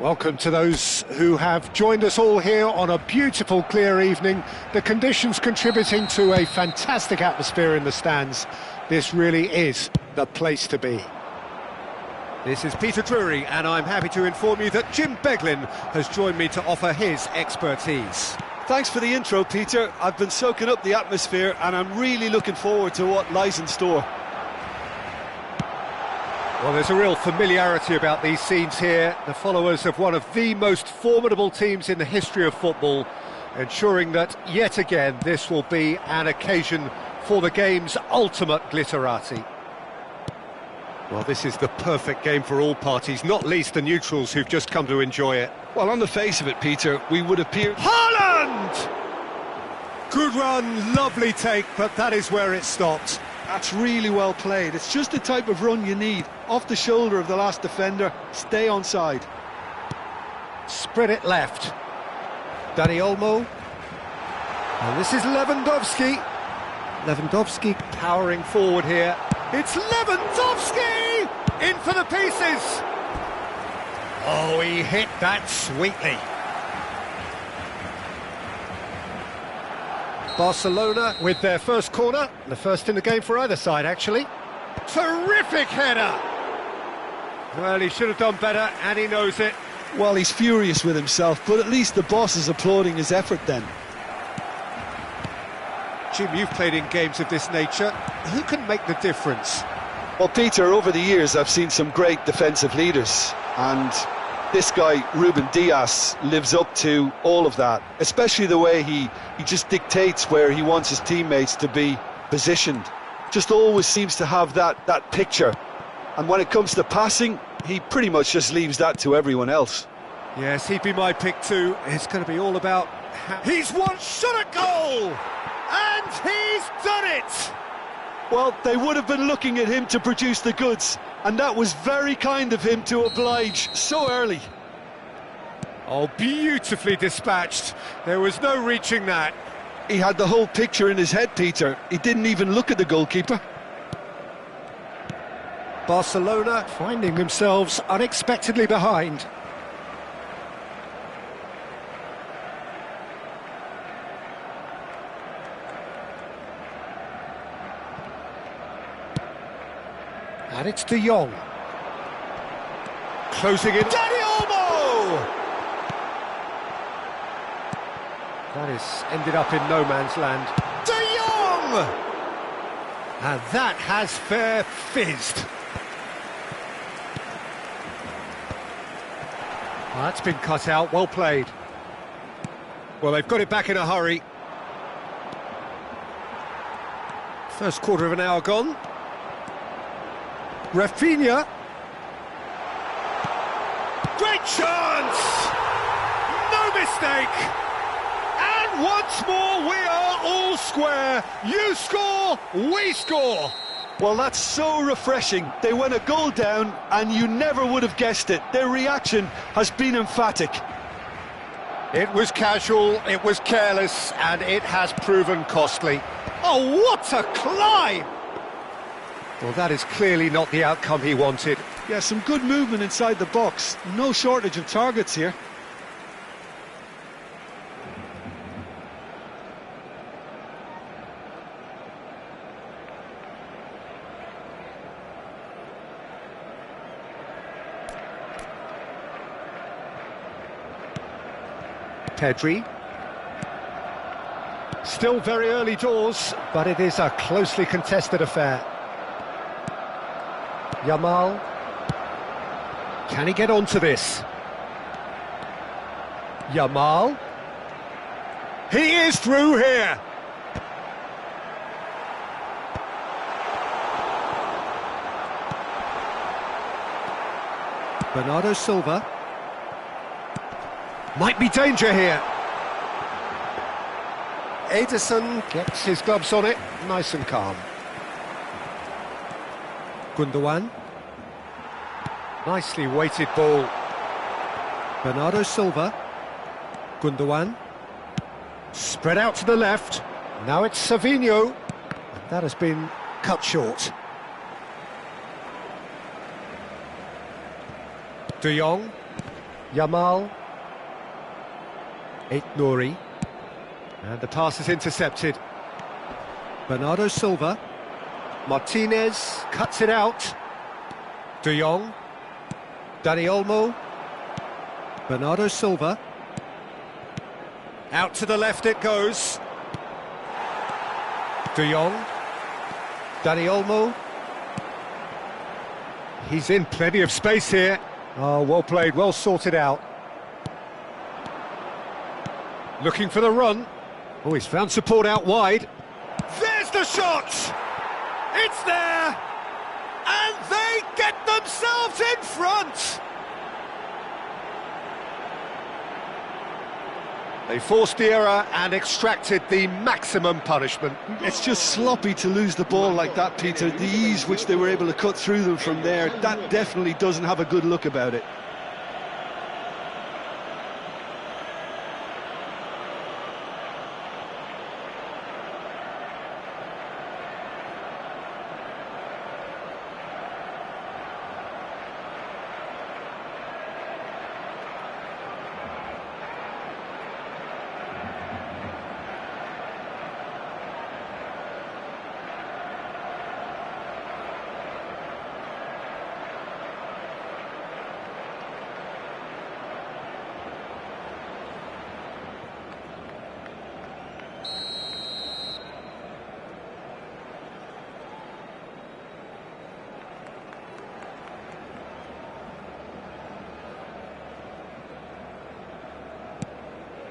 Welcome to those who have joined us all here on a beautiful, clear evening. The conditions contributing to a fantastic atmosphere in the stands. This really is the place to be. This is Peter Drury, and I'm happy to inform you that Jim Beglin has joined me to offer his expertise. Thanks for the intro, Peter. I've been soaking up the atmosphere, and I'm really looking forward to what lies in store. Well, there's a real familiarity about these scenes here. The followers of one of the most formidable teams in the history of football, ensuring that, yet again, this will be an occasion for the game's ultimate glitterati. Well, this is the perfect game for all parties, not least the neutrals who've just come to enjoy it. Well, on the face of it, Peter, we would appear... Haaland! Good run, lovely take, but that is where it stopped. That's really well played. It's just the type of run you need. Off the shoulder of the last defender, stay onside. Spread it left. Dani Olmo. And this is Lewandowski. Lewandowski powering forward here. It's Lewandowski! In for the pieces! Oh, he hit that sweetly. Barcelona with their first corner, the first in the game for either side, actually. Terrific header! Well, he should have done better, and he knows it. Well, he's furious with himself, but at least the boss is applauding his effort then. Jim, you've played in games of this nature. Who can make the difference? Well, Peter, over the years I've seen some great defensive leaders, and this guy, Ruben Dias, lives up to all of that, especially the way he just dictates where he wants his teammates to be positioned. Just always seems to have that picture. And when it comes to passing, he pretty much just leaves that to everyone else. Yes, he'd be my pick too. It's going to be all about... He's one shot at goal! And he's done it! Well, they would have been looking at him to produce the goods, and that was very kind of him to oblige so early. Oh, beautifully dispatched. There was no reaching that. He had the whole picture in his head, Peter. He didn't even look at the goalkeeper. Barcelona finding themselves unexpectedly behind. And it's De Jong. Closing in. Dani Olmo! That has ended up in no man's land. De Jong! And that has fair fizzed. Well, that's been cut out, well played. Well, they've got it back in a hurry. First quarter of an hour gone. Rafinha. Great chance! No mistake! And once more we are all square. You score, we score. Well, that's so refreshing. They went a goal down and you never would have guessed it. Their reaction has been emphatic. It was casual, it was careless, and it has proven costly. Oh, what a climb! Well, that is clearly not the outcome he wanted. Yeah, some good movement inside the box. No shortage of targets here. Pedri. Still very early doors, but it is a closely contested affair. Yamal. Can he get onto this? Yamal. He is through here. Bernardo Silva. Might be danger here. Edison gets his gloves on it, nice and calm. Gundogan. Nicely weighted ball. Bernardo Silva. Gundogan. Spread out to the left. Now it's Savinho. That has been cut short. De Jong. Yamal. Nouri. And the pass is intercepted. Bernardo Silva. Martinez cuts it out. De Jong. Dani Olmo. Bernardo Silva. Out to the left it goes. De Jong. Dani Olmo. He's in plenty of space here. Oh, well played, well sorted out. Looking for the run. Oh, he's found support out wide. There's the shot! It's there! And they get themselves in front! They forced the error and extracted the maximum punishment. It's just sloppy to lose the ball like that, Peter. The ease which they were able to cut through them from there, that definitely doesn't have a good look about it.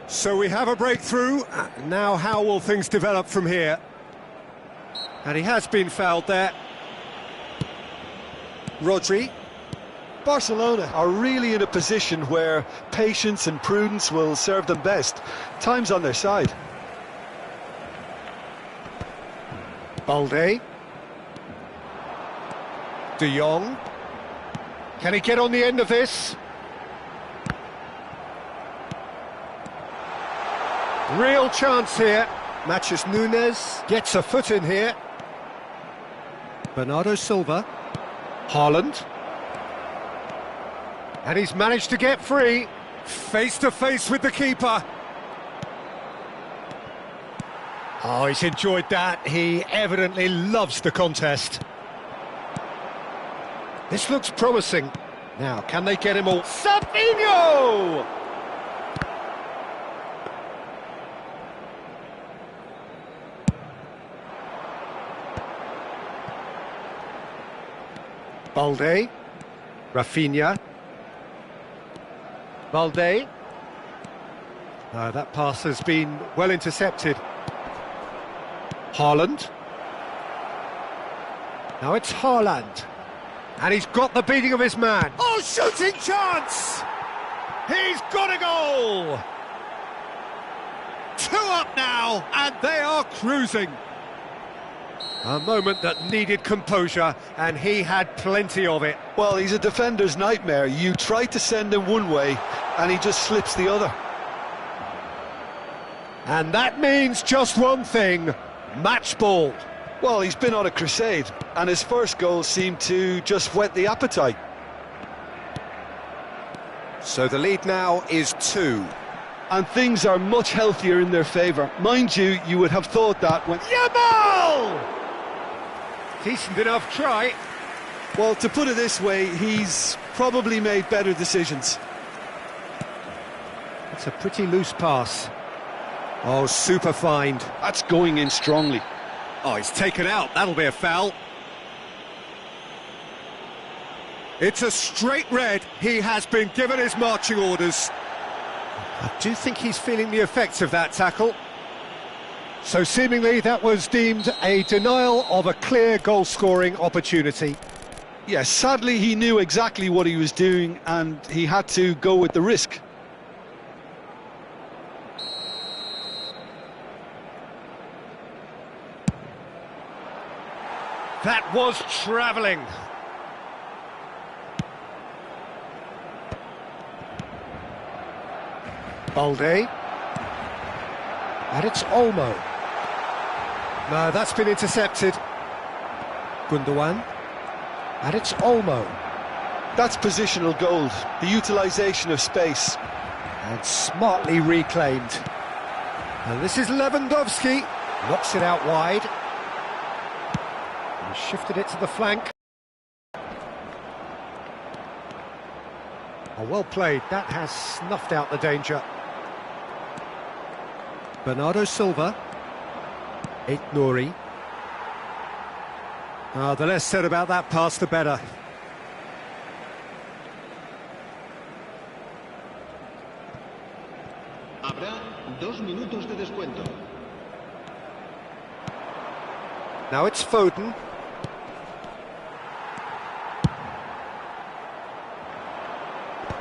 So we have a breakthrough. Now how will things develop from here? And he has been fouled there. Rodri. Barcelona are really in a position where patience and prudence will serve them best. Time's on their side. Balde. De Jong. Can he get on the end of this? Real chance here. Matches Nunes gets a foot in here. Bernardo Silva. Haaland. And he's managed to get free. Face to face with the keeper. Oh, he's enjoyed that. He evidently loves the contest. This looks promising. Now, can they get him all? Savinho! Balde. Rafinha. Balde. That pass has been well intercepted. Haaland. Now it's Haaland. And he's got the beating of his man. Oh, shooting chance! He's got a goal! 2 up now, and they are cruising. A moment that needed composure, and he had plenty of it. Well, he's a defender's nightmare. You try to send him one way, and he just slips the other. And that means just one thing, match ball. Well, he's been on a crusade, and his first goal seemed to just whet the appetite. So the lead now is 2. And things are much healthier in their favour. Mind you, you would have thought that when... Yamal! Decent enough try. Well, to put it this way, he's probably made better decisions. It's a pretty loose pass. Oh, super find. That's going in strongly. Oh, he's taken out. That'll be a foul. It's a straight red. He has been given his marching orders. I do think he's feeling the effects of that tackle. So seemingly that was deemed a denial of a clear goal-scoring opportunity. Yes, sadly he knew exactly what he was doing and he had to go with the risk. That was travelling. Balde. And it's Olmo. No, that's been intercepted. Gundogan. And it's Olmo. That's positional gold, the utilisation of space. And smartly reclaimed. And this is Lewandowski. Knocks it out wide. He shifted it to the flank. Oh, well played. That has snuffed out the danger. Bernardo Silva. Nouri. Oh, the less said about that pass, the better. Habrá 2 minutos de descuento. Now it's Foden.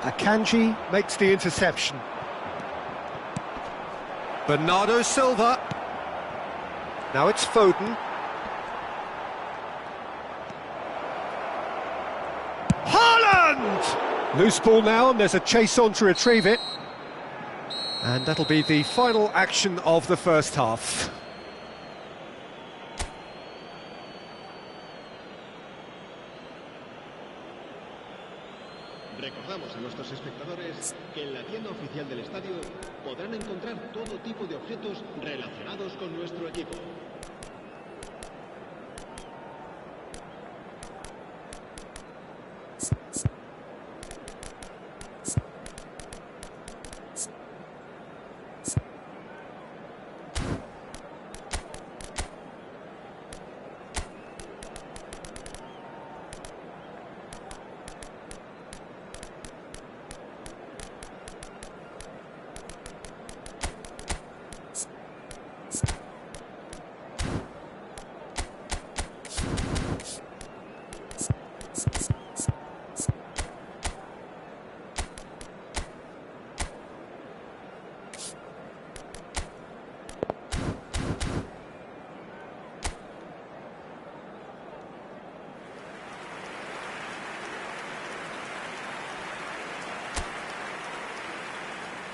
Akanji makes the interception. Bernardo Silva. Now it's Foden. Haaland! Loose ball now, and there's a chase on to retrieve it. And that'll be the final action of the first half. Recordamos a nuestros espectadores que en la tienda oficial del estadio podrán encontrar todo tipo de objetos relacionados con nuestro equipo.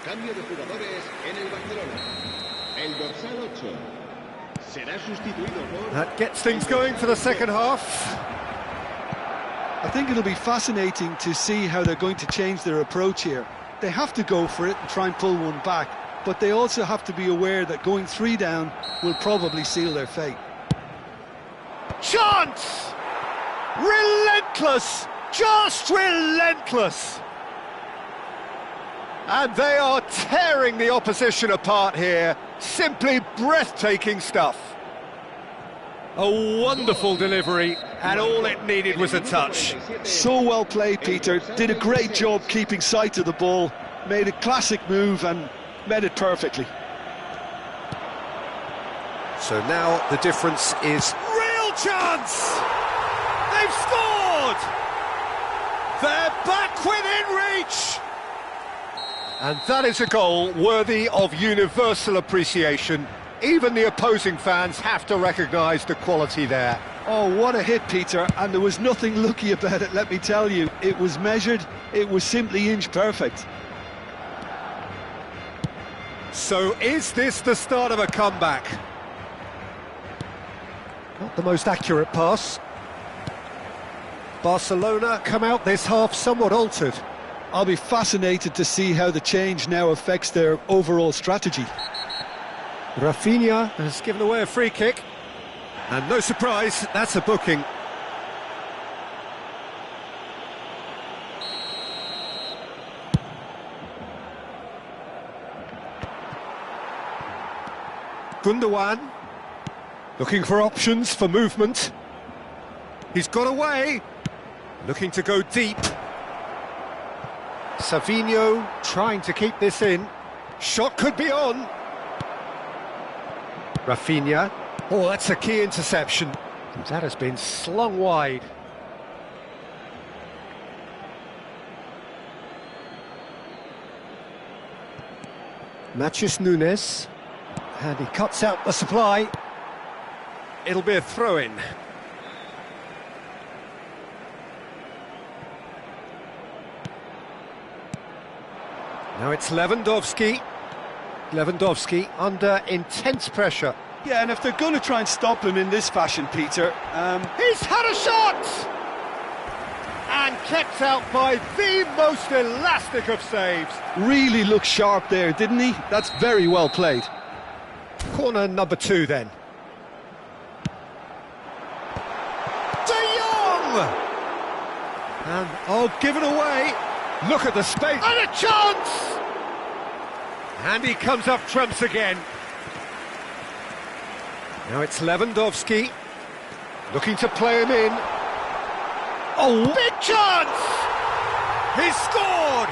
Cambio de jugadores en el Barcelona. El dorsal 8 será sustituido por... That gets things going for the second half. I think it'll be fascinating to see how they're going to change their approach here. They have to go for it and try and pull one back, but they also have to be aware that going 3 down will probably seal their fate. Chance! Relentless! Just relentless! And they are tearing the opposition apart here. Simply breathtaking stuff. A wonderful delivery, and all it needed was a touch. So well played, Peter. Did a great job keeping sight of the ball. Made a classic move and met it perfectly. So now the difference is... Real chance! They've scored! They're back within reach! And that is a goal worthy of universal appreciation. Even the opposing fans have to recognise the quality there. Oh, what a hit, Peter, and there was nothing lucky about it, let me tell you. It was measured, it was simply inch perfect. So is this the start of a comeback? Not the most accurate pass. Barcelona come out this half somewhat altered. I'll be fascinated to see how the change now affects their overall strategy. Rafinha has given away a free kick. And no surprise, that's a booking. Gundogan, looking for options for movement. He's got away, looking to go deep. Savinho trying to keep this in. Shot could be on. Rafinha. Oh, that's a key interception. That has been slung wide. Matheus Nunes. And he cuts out the supply. It'll be a throw-in. Now it's Lewandowski. Lewandowski under intense pressure. Yeah, and if they're going to try and stop him in this fashion, Peter... He's had a shot! And kept out by the most elastic of saves. Really looked sharp there, didn't he? That's very well played. Corner number 2 then. De Jong! And, oh, given away. Look at the space. And a chance! And he comes up trumps again. Now it's Lewandowski. Looking to play him in. Oh, big chance! He's scored!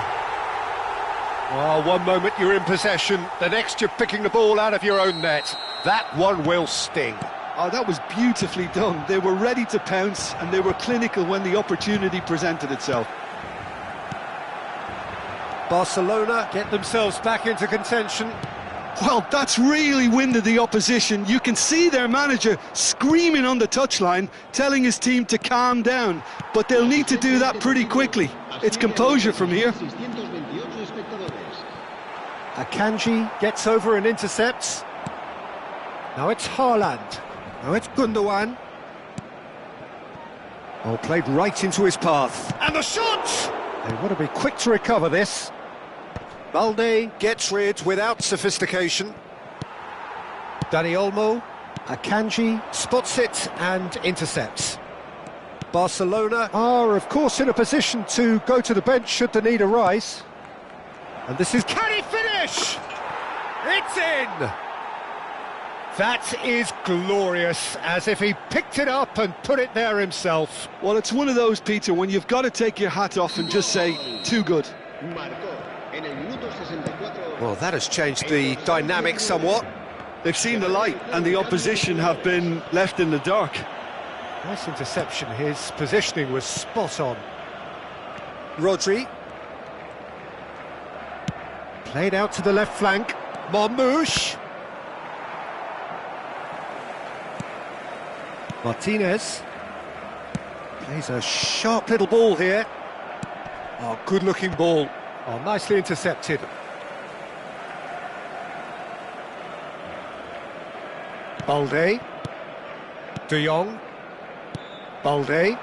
Oh, one moment you're in possession, the next you're picking the ball out of your own net. That one will sting. Oh, that was beautifully done. They were ready to pounce and they were clinical when the opportunity presented itself. Barcelona get themselves back into contention. Well, that's really winded the opposition. You can see their manager screaming on the touchline, telling his team to calm down. But they'll need to do that pretty quickly. It's composure from here. Akanji gets over and intercepts. Now it's Haaland. Now it's Gundogan. Oh, played right into his path. And the shot! They want to be quick to recover this. Balde gets rid without sophistication. Dani Olmo. Akanji spots it and intercepts. Barcelona are, of course, in a position to go to the bench should the need arise. And this is... Can he finish? It's in! That is glorious, as if he picked it up and put it there himself. Well, it's one of those, Peter, when you've got to take your hat off and just say, too good. Well, that has changed the dynamic somewhat. They've seen the light, and the opposition have been left in the dark. Nice interception, his positioning was spot on. Rodri. Played out to the left flank. Marmouche. Martinez. Plays a sharp little ball here. Oh, good-looking ball. Oh, nicely intercepted. Balde. De Jong. Balde.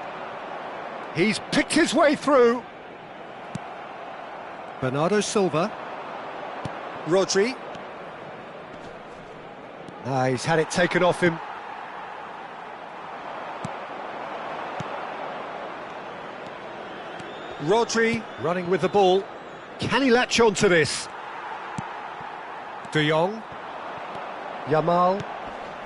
He's picked his way through. Bernardo Silva. Rodri. He's had it taken off him. Rodri running with the ball. Can he latch on to this? De Jong. Yamal.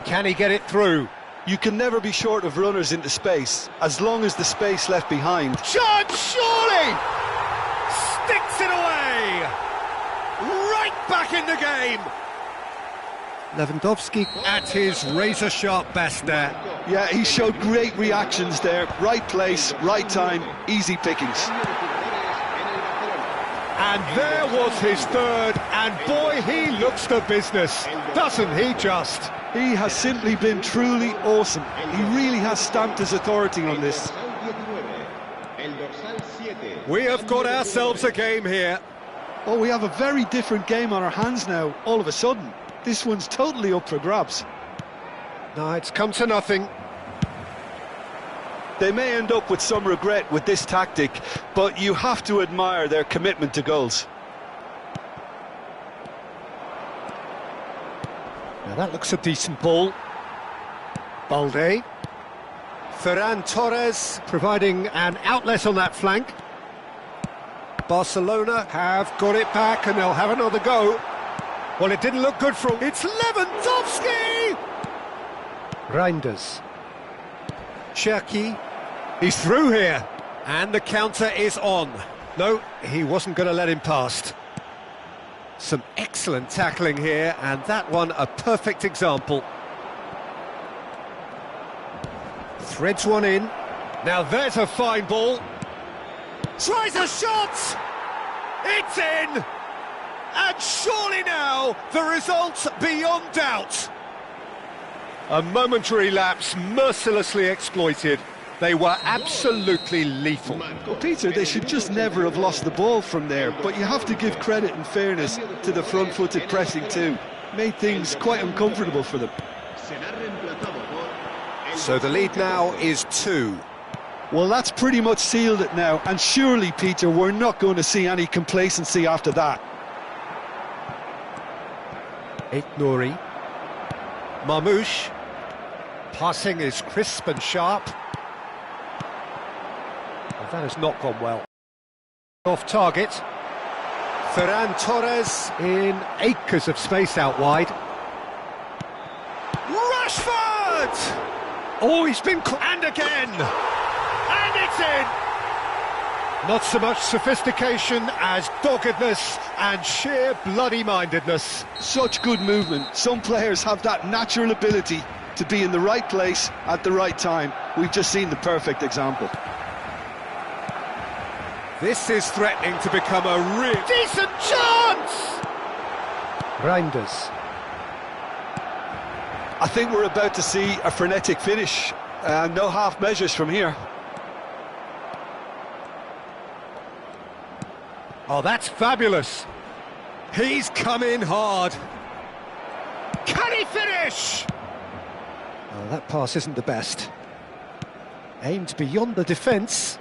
Can he get it through? You can never be short of runners into space, as long as the space left behind. Chance, surely! Sticks it away! Right back in the game! Lewandowski at his razor-sharp best there. Yeah, he showed great reactions there. Right place, right time, easy pickings. And there was his third, and boy, he looks the business, doesn't he just? He has simply been truly awesome. He really has stamped his authority on this. We have got ourselves a game here. Oh, we have a very different game on our hands now, all of a sudden. This one's totally up for grabs. No, it's come to nothing. They may end up with some regret with this tactic, but you have to admire their commitment to goals. Now that looks a decent ball. Balde. Ferran Torres providing an outlet on that flank. Barcelona have got it back and they'll have another go. Well, it didn't look good for him. It's Lewandowski! Reinders. Cherki. He's through here. And the counter is on. No, he wasn't going to let him past. Some excellent tackling here, and that one a perfect example. Threads one in. Now there's a fine ball. Tries a shot! It's in! And surely now, the result beyond doubt. A momentary lapse mercilessly exploited. They were absolutely lethal. Well, Peter, they should just never have lost the ball from there, but you have to give credit and fairness to the front-footed pressing too. Made things quite uncomfortable for them. So the lead now is 2. Well, that's pretty much sealed it now, and surely, Peter, we're not going to see any complacency after that. Nouri. Marmouche. Passing is crisp and sharp. Well, that has not gone well. Off target. Ferran Torres in acres of space out wide. Rashford! Oh, he's been... and again! And it's in! Not so much sophistication as doggedness and sheer bloody-mindedness. Such good movement. Some players have that natural ability to be in the right place at the right time. We've just seen the perfect example. This is threatening to become a real... decent chance! Reinders. I think we're about to see a frenetic finish. No half measures from here. Oh, that's fabulous. He's come in hard. Can he finish? Oh, that pass isn't the best. Aimed beyond the defence.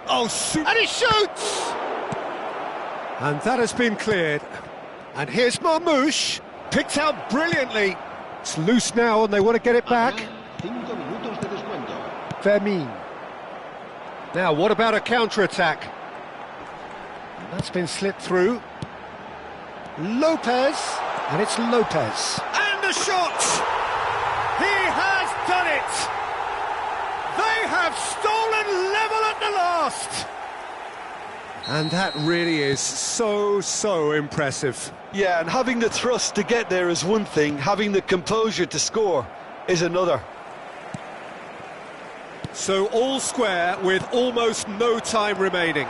Oh, and he shoots! And that has been cleared. And here's Marmouche. Picked out brilliantly. It's loose now and they want to get it back. Fermin. Now, what about a counter-attack? That's been slipped through. Lopez, and it's Lopez. And the shot! He has done it! They have stolen level at the last! And that really is so impressive. Yeah, and having the thrust to get there is one thing, having the composure to score is another. So all square with almost no time remaining.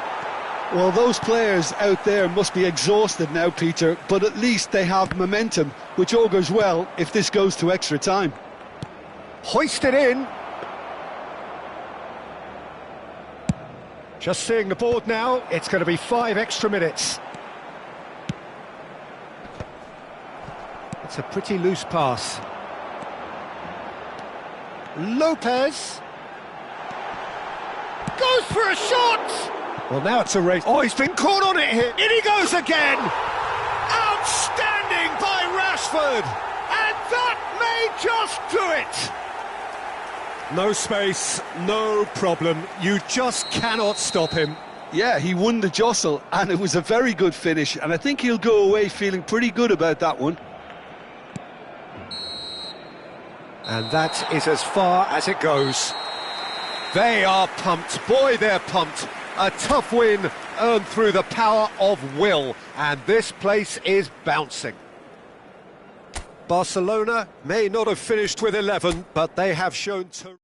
Well, those players out there must be exhausted now, Peter, but at least they have momentum, which augurs well if this goes to extra time. Hoisted in. Just seeing the board now, it's going to be 5 extra minutes. It's a pretty loose pass. Lopez goes for a shot! Well, now it's a race. Oh, he's been caught on it here. In he goes again! Outstanding by Rashford! And that may just do it! No space, no problem. You just cannot stop him. Yeah, he won the jostle, and it was a very good finish, and I think he'll go away feeling pretty good about that one. And that is as far as it goes. They are pumped. Boy, they're pumped. A tough win earned through the power of will, and this place is bouncing. Barcelona may not have finished with 11, but they have shown to...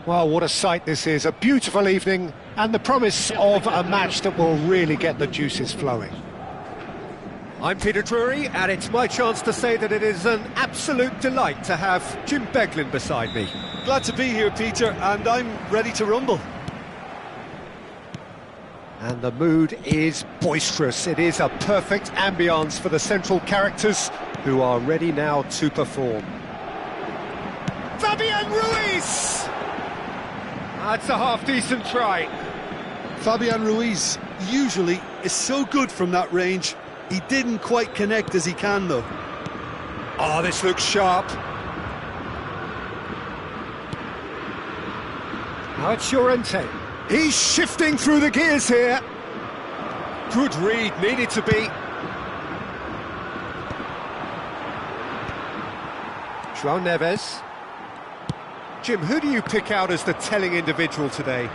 Well, what a sight this is, a beautiful evening and the promise of a match that will really get the juices flowing. I'm Peter Drury, and it's my chance to say that it is an absolute delight to have Jim Beglin beside me. Glad to be here, Peter, and I'm ready to rumble. And the mood is boisterous. It is a perfect ambience for the central characters who are ready now to perform. Fabian Ruiz! That's a half-decent try. Fabian Ruiz usually is so good from that range. He didn't quite connect as he can, though. Oh, this looks sharp. Now it's Llorente. He's shifting through the gears here. Good read, needed to be. João Neves. Jim, who do you pick out as the telling individual today?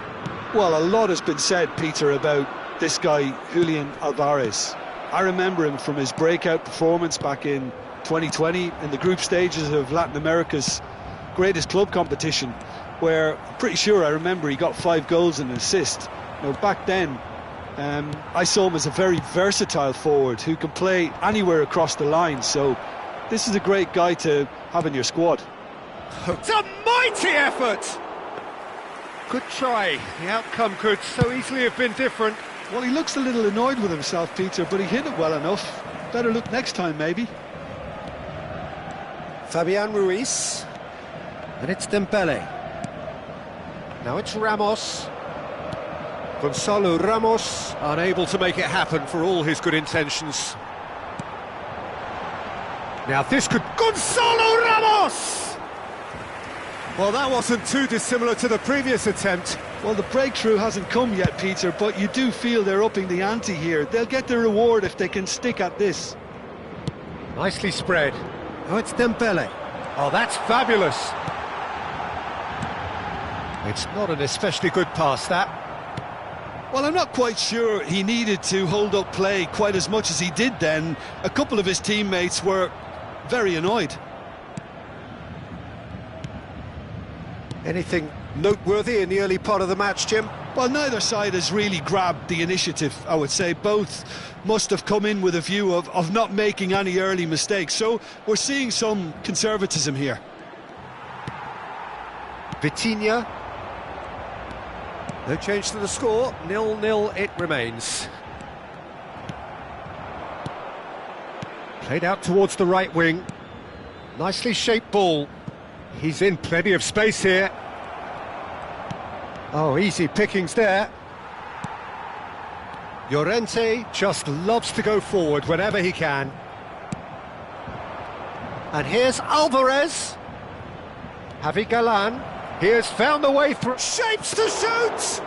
Well, a lot has been said, Peter, about this guy, Julian Alvarez. I remember him from his breakout performance back in 2020 in the group stages of Latin America's greatest club competition, where I'm pretty sure I remember he got 5 goals and an assist. You know, back then, I saw him as a very versatile forward who can play anywhere across the line, so this is a great guy to have in your squad. It's a mighty effort! Good try. The outcome could so easily have been different. Well, he looks a little annoyed with himself, Peter, but he hit it well enough. Better look next time, maybe. Fabian Ruiz. And it's Dembele. Now it's Ramos. Gonzalo Ramos, unable to make it happen for all his good intentions. Now this could... Gonzalo Ramos! Well, that wasn't too dissimilar to the previous attempt. Well, the breakthrough hasn't come yet, Peter, but you do feel they're upping the ante here. They'll get their reward if they can stick at this. Nicely spread. Oh, it's Dembele. Oh, that's fabulous. It's not an especially good pass, that. Well, I'm not quite sure he needed to hold up play quite as much as he did then. A couple of his teammates were very annoyed. Anything noteworthy in the early part of the match, Jim? Well, neither side has really grabbed the initiative, I would say. Both must have come in with a view of not making any early mistakes. So we're seeing some conservatism here. Vitinha. No change to the score. 0-0 it remains. Played out towards the right wing. Nicely shaped ball. He's in plenty of space here. Oh, easy pickings there. Llorente just loves to go forward whenever he can. And here's Alvarez. Javi Galan. He has found the way through. Shapes to shoot!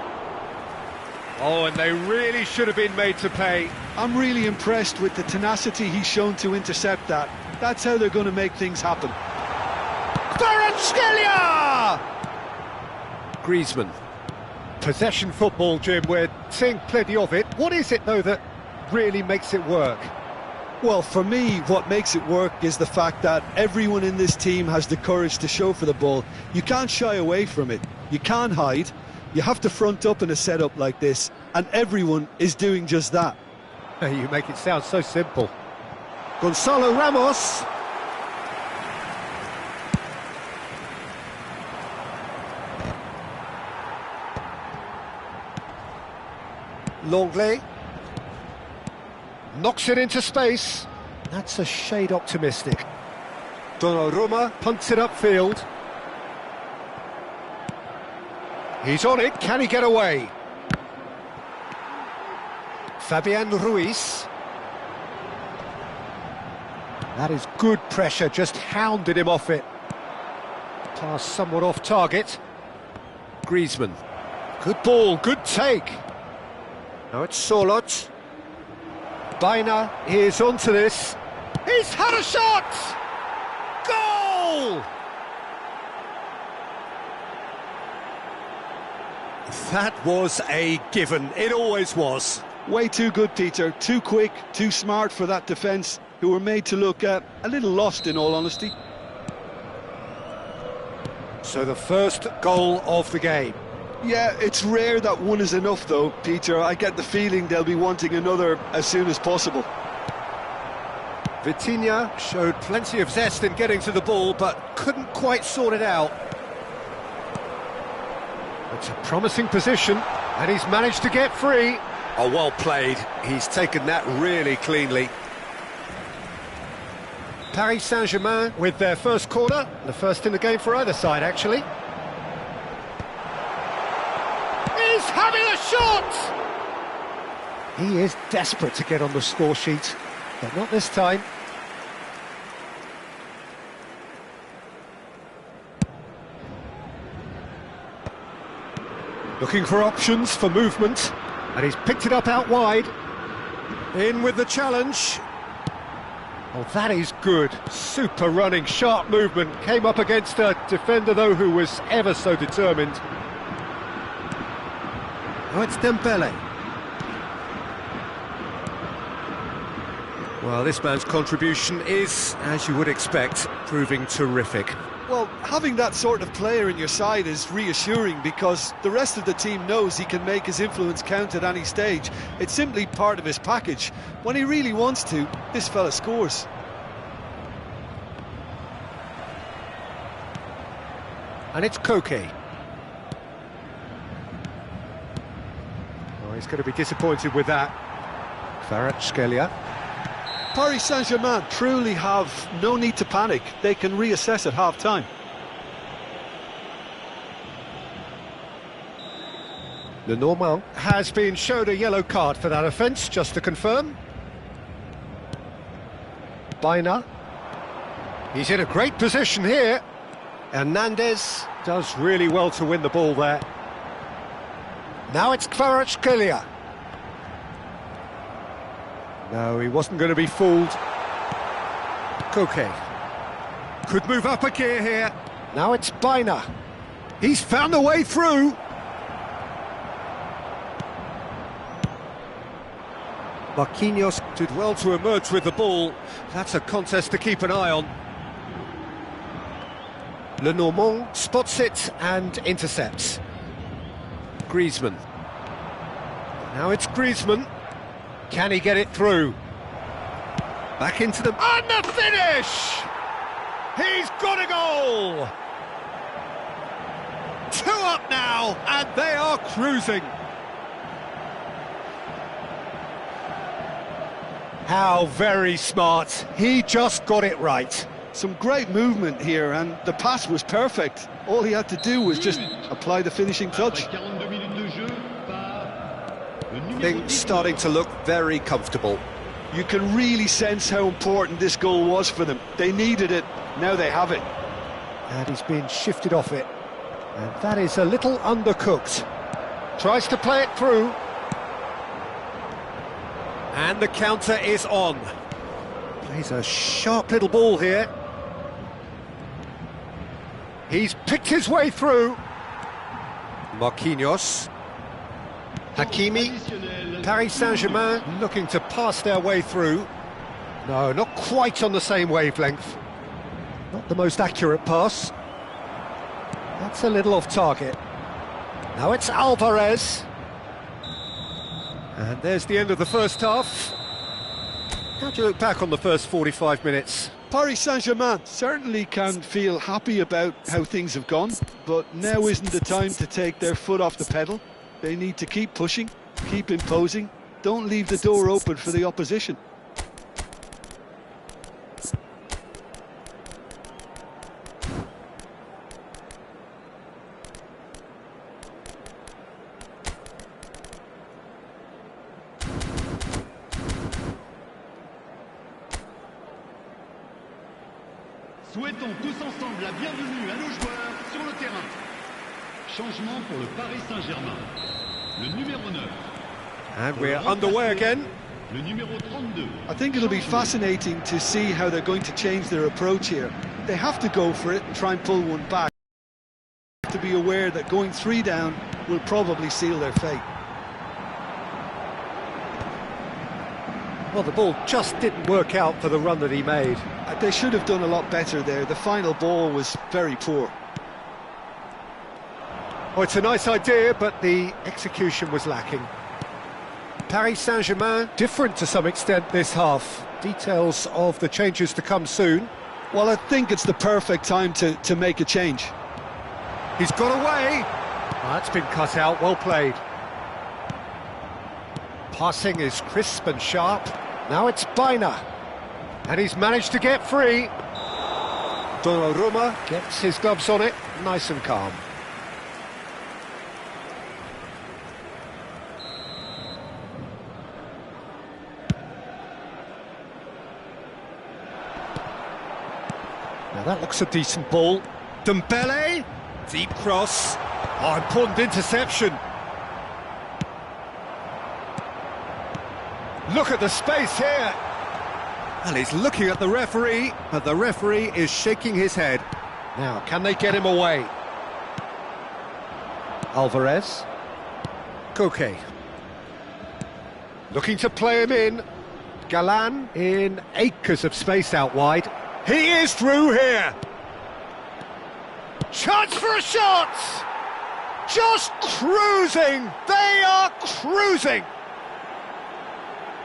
Oh, and they really should have been made to pay. I'm really impressed with the tenacity he's shown to intercept that. That's how they're going to make things happen. Kvaratskhelia! Griezmann. Possession football, Jim, we're seeing plenty of it. What is it, though, that really makes it work? Well, for me, what makes it work is the fact that everyone in this team has the courage to show for the ball. You can't shy away from it. You can't hide. You have to front up in a setup like this, and everyone is doing just that. You make it sound so simple. Gonzalo Ramos. Longley knocks it into space. That's a shade optimistic. Donnarumma punts it upfield. He's on it. Can he get away? Fabian Ruiz. That is good pressure, just hounded him off it. Pass somewhat off target. Griezmann. Good ball, good take. Now it's Solot. Baina is onto this. He's had a shot! Goal! That was a given. It always was. Way too good, Peter. Too quick, too smart for that defence, who were made to look a little lost, in all honesty. So the first goal of the game. Yeah, it's rare that one is enough though, Peter. I get the feeling they'll be wanting another as soon as possible. Vitinha showed plenty of zest in getting to the ball, but couldn't quite sort it out. It's a promising position, and he's managed to get free. Oh, well played. He's taken that really cleanly. Paris Saint-Germain with their first corner, the first in the game for either side, actually. He's having a shot! He is desperate to get on the score sheet, but not this time. Looking for options for movement, and he's picked it up out wide. In with the challenge. Oh, that is good. Super running, sharp movement. Came up against a defender, though, who was ever so determined. Oh, it's Dembele. Well, this man's contribution is, as you would expect, proving terrific. Well, having that sort of player in your side is reassuring because the rest of the team knows he can make his influence count at any stage. It's simply part of his package. When he really wants to, this fella scores. And it's Koke. Oh, he's going to be disappointed with that. Kvaratskhelia. Paris Saint-Germain truly have no need to panic. They can reassess at half-time. Lenormand has been showed a yellow card for that offence, just to confirm. Baina. He's in a great position here. Hernandez does really well to win the ball there. Now it's Kvaratskhelia. No, he wasn't going to be fooled. Koke. Could move up a gear here. Now it's Baina. He's found a way through. Marquinhos did well to emerge with the ball. That's a contest to keep an eye on. Lenormand spots it and intercepts. Griezmann. Now it's Griezmann. Can he get it through? Back into the... And the finish! He's got a goal! 2 up now, and they are cruising. How very smart. He just got it right. Some great movement here, and the pass was perfect. All he had to do was just apply the finishing touch. Things starting to look very comfortable. You can really sense how important this goal was for them. They needed it, now they have it. And he's been shifted off it. And that is a little undercooked. Tries to play it through. And the counter is on. Plays a sharp little ball here. He's picked his way through. Marquinhos. Hakimi. Paris Saint-Germain looking to pass their way through. No, not quite on the same wavelength. Not the most accurate pass. That's a little off target. Now it's Alvarez. And there's the end of the first half. How do you look back on the first 45 minutes? Paris Saint-Germain certainly can feel happy about how things have gone, but now isn't the time to take their foot off the pedal. They need to keep pushing, keep imposing, don't leave the door open for the opposition. Souhaitons tous ensemble la bienvenue à nos joueurs sur le terrain. Changement pour le Paris Saint-Germain. Le numéro 9. And we're underway again. Le numéro 32. I think it'll be fascinating to see how they're going to change their approach here. They have to go for it and try and pull one back. To be aware that going 3 down will probably seal their fate. Well, the ball just didn't work out for the run that he made. They should have done a lot better there. The final ball was very poor. Oh, it's a nice idea, but the execution was lacking. Paris Saint-Germain, different to some extent this half. Details of the changes to come soon. Well, I think it's the perfect time to make a change. He's got away. Oh, that's been cut out, well played. Passing is crisp and sharp. Now it's Baina. And he's managed to get free. Donnarumma gets his gloves on it, nice and calm. Now that looks a decent ball. Dembele, deep cross. Oh, important interception. Look at the space here. And he's looking at the referee, but the referee is shaking his head. Now, can they get him away? Alvarez. Koke. Looking to play him in. Galan in acres of space out wide. He is through here. Chance for a shot! Just cruising! They are cruising!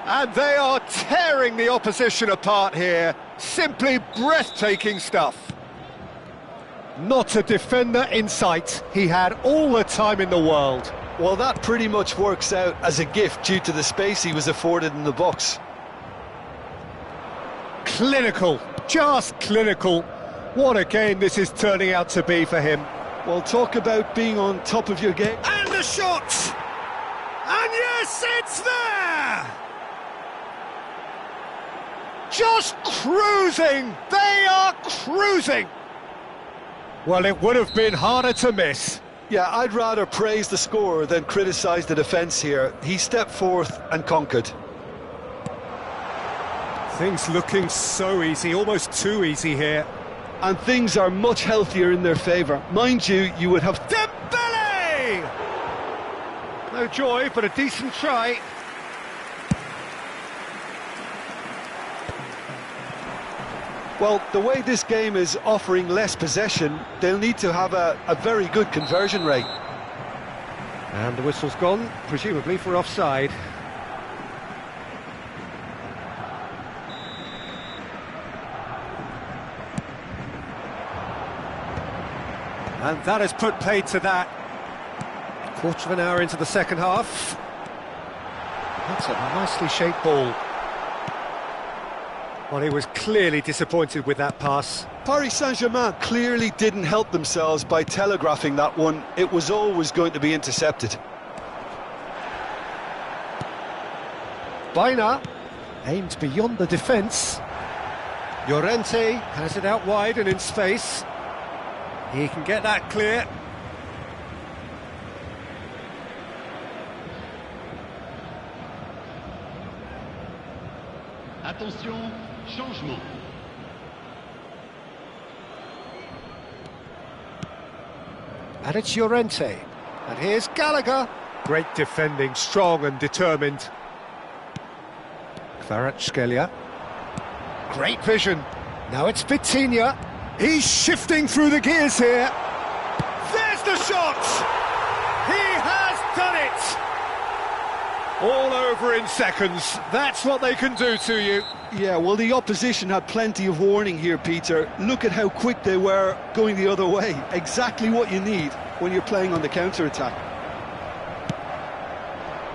And they are tearing the opposition apart here. Simply breathtaking stuff. Not a defender in sight. He had all the time in the world. Well, that pretty much works out as a gift due to the space he was afforded in the box. Clinical, just clinical. What a game this is turning out to be for him. Well, talk about being on top of your game. And the shot! And yes, it's there! Just cruising! They are cruising! Well, it would have been harder to miss. Yeah, I'd rather praise the scorer than criticise the defence here. He stepped forth and conquered. Things looking so easy, almost too easy here. And things are much healthier in their favour. Mind you, you would have... Dembele! No joy, but a decent try. Well, the way this game is offering less possession, they'll need to have a very good conversion rate. And the whistle's gone, presumably for offside. And that has put paid to that. Quarter of an hour into the second half. That's a nicely shaped ball. Well, he was clearly disappointed with that pass. Paris Saint-Germain clearly didn't help themselves by telegraphing that one. It was always going to be intercepted. Baina aimed beyond the defence. Llorente has it out wide and in space. He can get that clear. Attention, changement. And it's Llorente. And here's Gallagher. Great defending, strong and determined. Kvaratskhelia. Great vision. Now it's Vitinha. He's shifting through the gears here. There's the shot! He has done it! All over in seconds. That's what they can do to you. Yeah, well, the opposition had plenty of warning here, Peter. Look at how quick they were going the other way. Exactly what you need when you're playing on the counter-attack.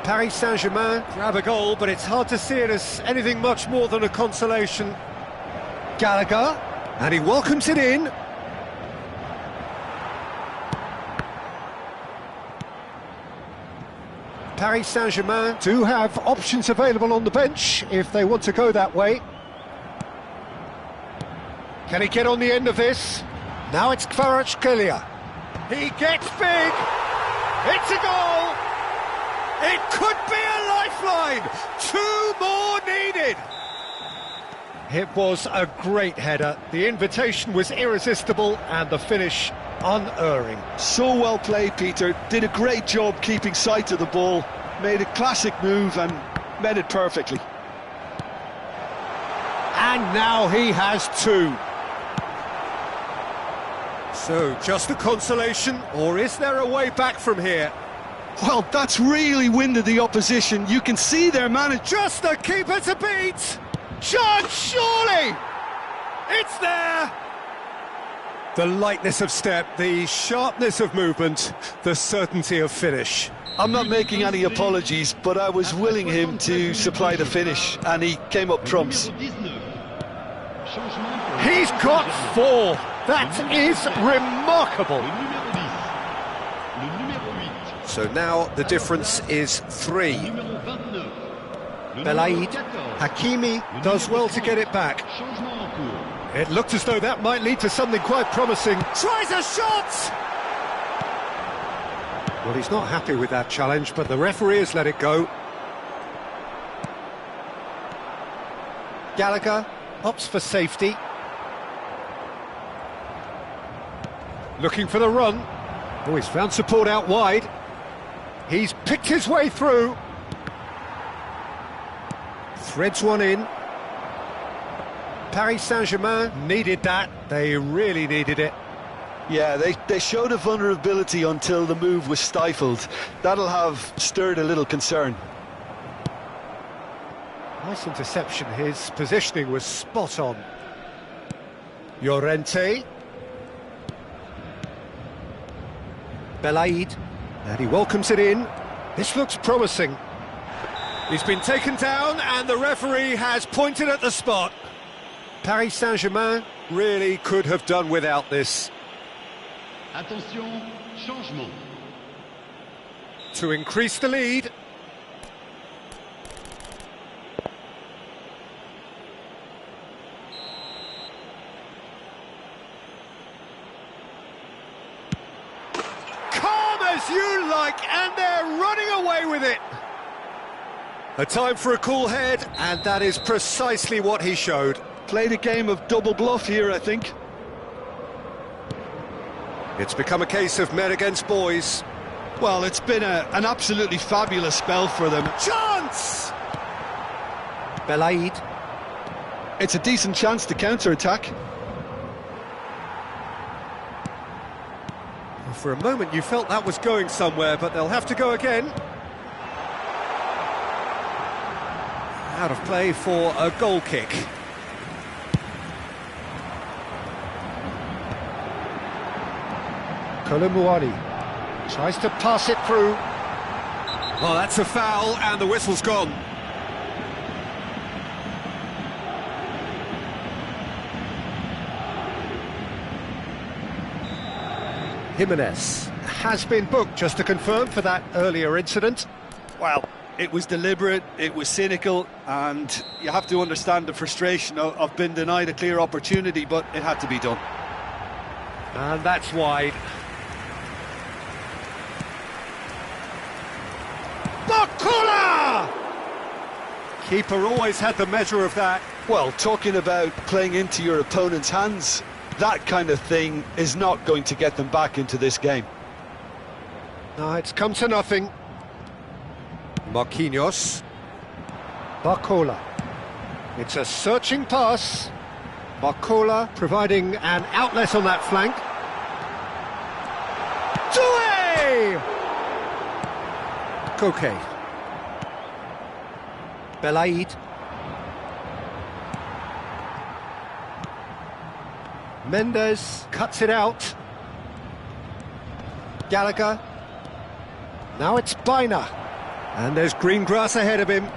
Paris Saint-Germain grab a goal, but it's hard to see it as anything much more than a consolation. Gallagher, and he welcomes it in. Paris Saint-Germain do have options available on the bench if they want to go that way. Can he get on the end of this? Now it's Kvaratskhelia. He gets big. It's a goal. It could be a lifeline. 2 more needed. It was a great header. The invitation was irresistible and the finish unerring. So well played, Peter. Did a great job keeping sight of the ball. Made a classic move and met it perfectly. And now he has 2. So, just the consolation, or is there a way back from here? Well, that's really winded the opposition. You can see their manager. Just the keeper to beat! Chance, surely! It's there! The lightness of step, the sharpness of movement, the certainty of finish. I'm not making any apologies, but I was willing him to supply the finish, and he came up trumps. He's got 4! That is remarkable! So now the difference is 3. Belaid, Hakimi does well to get it back. It looked as though that might lead to something quite promising. Tries a shot! Well, he's not happy with that challenge, but the referee has let it go. Gallagher opts for safety. Looking for the run. Oh, he's found support out wide. He's picked his way through. Threads one in. Paris Saint-Germain needed that. They really needed it. Yeah, they showed a vulnerability until the move was stifled. That'll have stirred a little concern. Nice interception. His positioning was spot on. Llorente. Belaid. And he welcomes it in. This looks promising. He's been taken down and the referee has pointed at the spot. Paris Saint-Germain really could have done without this. Attention, changement. To increase the lead. Calm as you like, and they're running away with it. A time for a cool head, and that is precisely what he showed. Played a game of double bluff here, I think. It's become a case of men against boys. Well, it's been an absolutely fabulous spell for them. Chance! Belaid. It's a decent chance to counter-attack. For a moment you felt that was going somewhere, but they'll have to go again. Out of play for a goal kick. Kolumuani tries to pass it through. Oh, that's a foul, and the whistle's gone. Jimenez has been booked, just to confirm, for that earlier incident. Well, it was deliberate, it was cynical, and you have to understand the frustration of being denied a clear opportunity, but it had to be done. And that's wide. Bakula! Keeper always had the measure of that. Well, talking about playing into your opponent's hands, that kind of thing is not going to get them back into this game. No, it's come to nothing. Marquinhos. Barcola. It's a searching pass. Barcola providing an outlet on that flank. Doué! Koke. Belaid. Mendes cuts it out. Gallagher. Now it's Biner. And there's green grass ahead of him.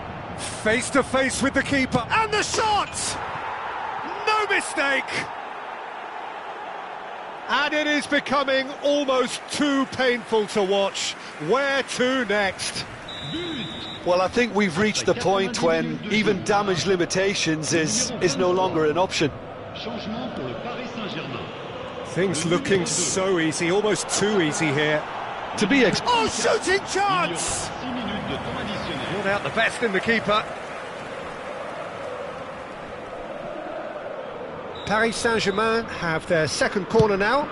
Face to face with the keeper. And the shot! No mistake! And it is becoming almost too painful to watch. Where to next? Well, I think we've reached the point when even damage limitations is no longer an option. Changement pour le Paris Saint-Germain. Things looking so easy, almost too easy here. To be Oh, shooting chance! 6 minutes de temps additionnel. Brought out the best in the keeper. Paris Saint-Germain have their second corner now.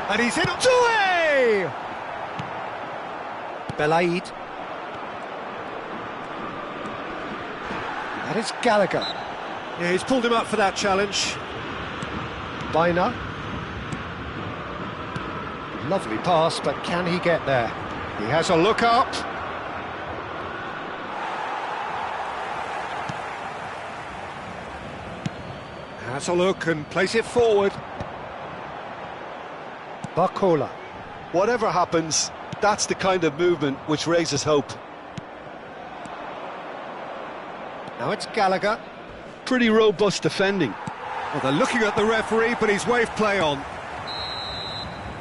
And he's in. Doué! Belaid. That is Gallagher. Yeah, he's pulled him up for that challenge. Biner. Lovely pass, but can he get there? He has a look up. Has a look and plays it forward. Barcola. Whatever happens, that's the kind of movement which raises hope. Now it's Gallagher. Pretty robust defending. Well, they're looking at the referee, but he's waved play on.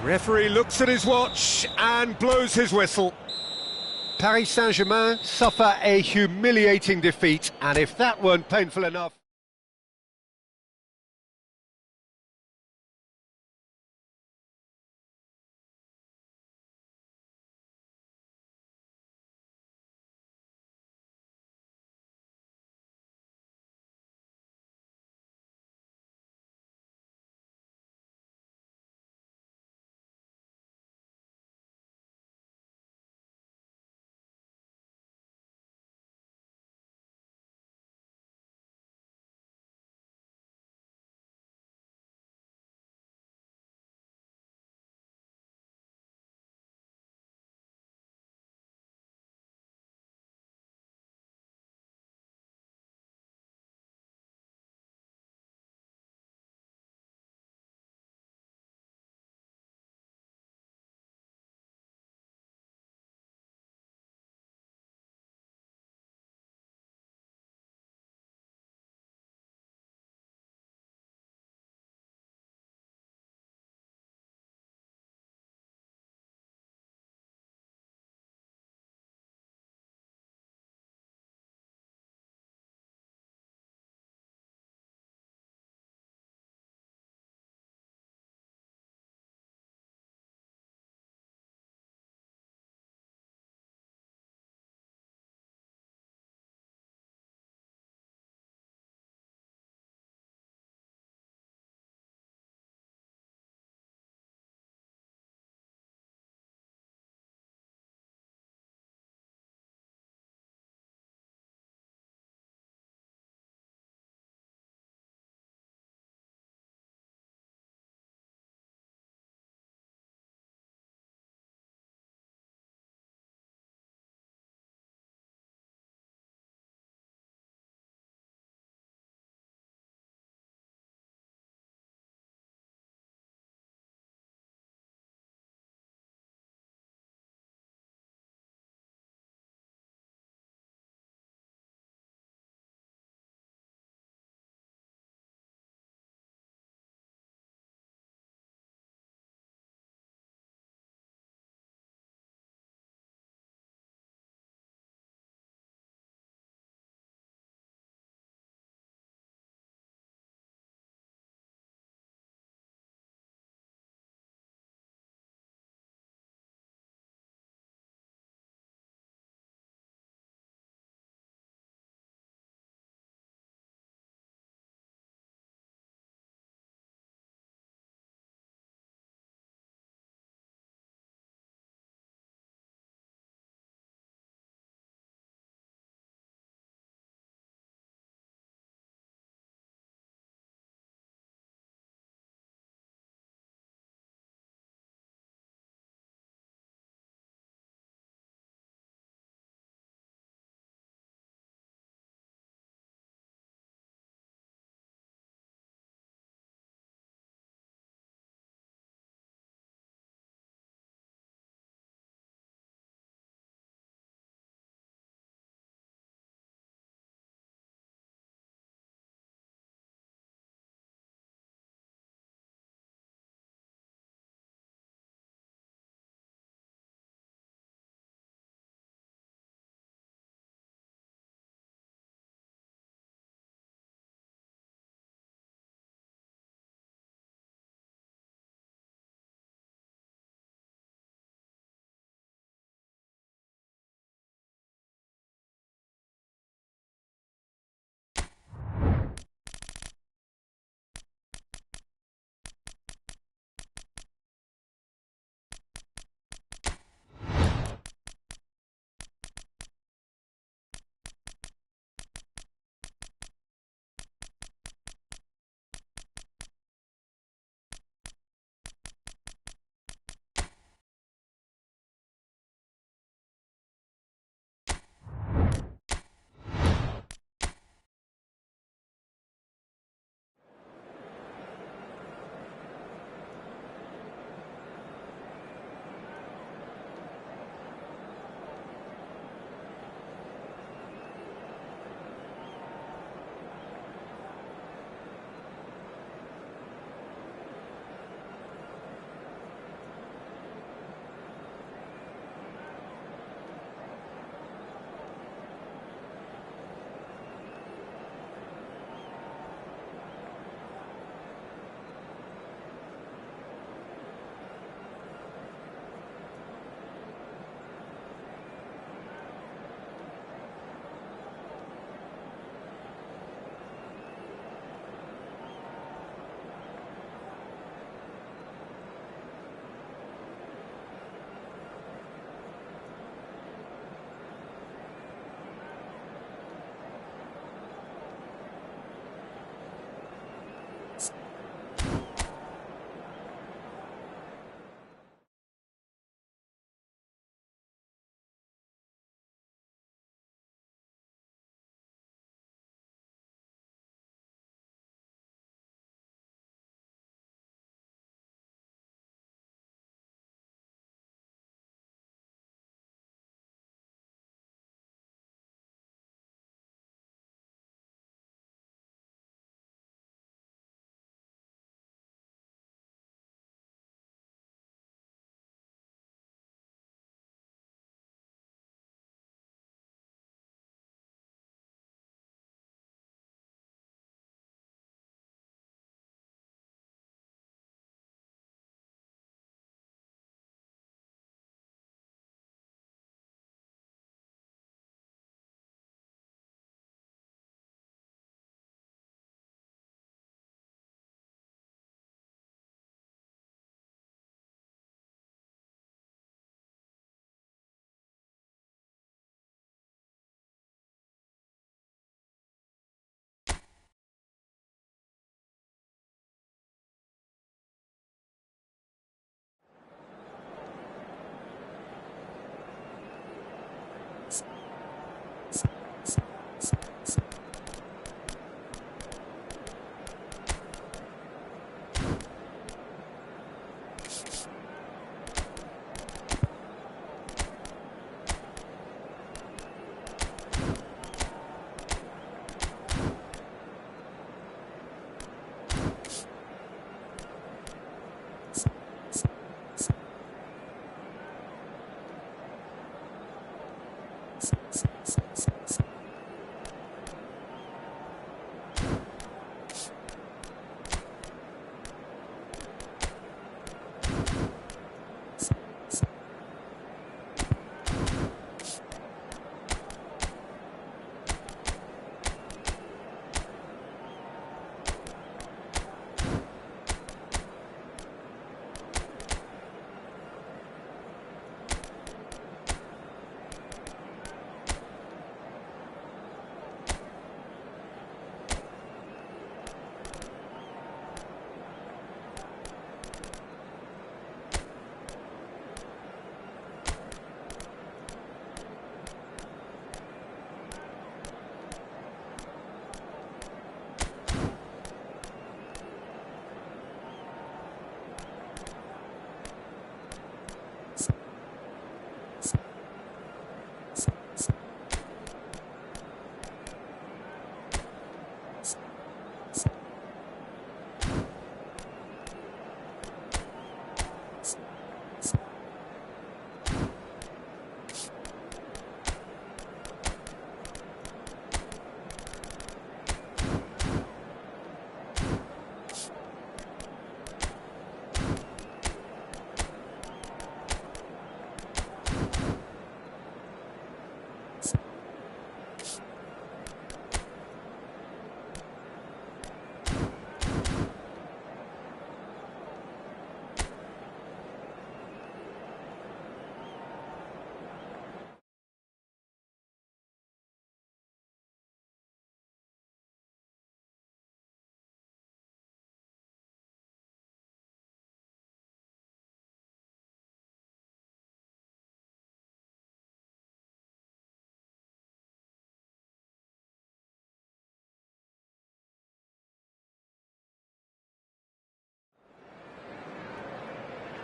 Referee looks at his watch and blows his whistle. Paris Saint-Germain suffer a humiliating defeat, and if that weren't painful enough...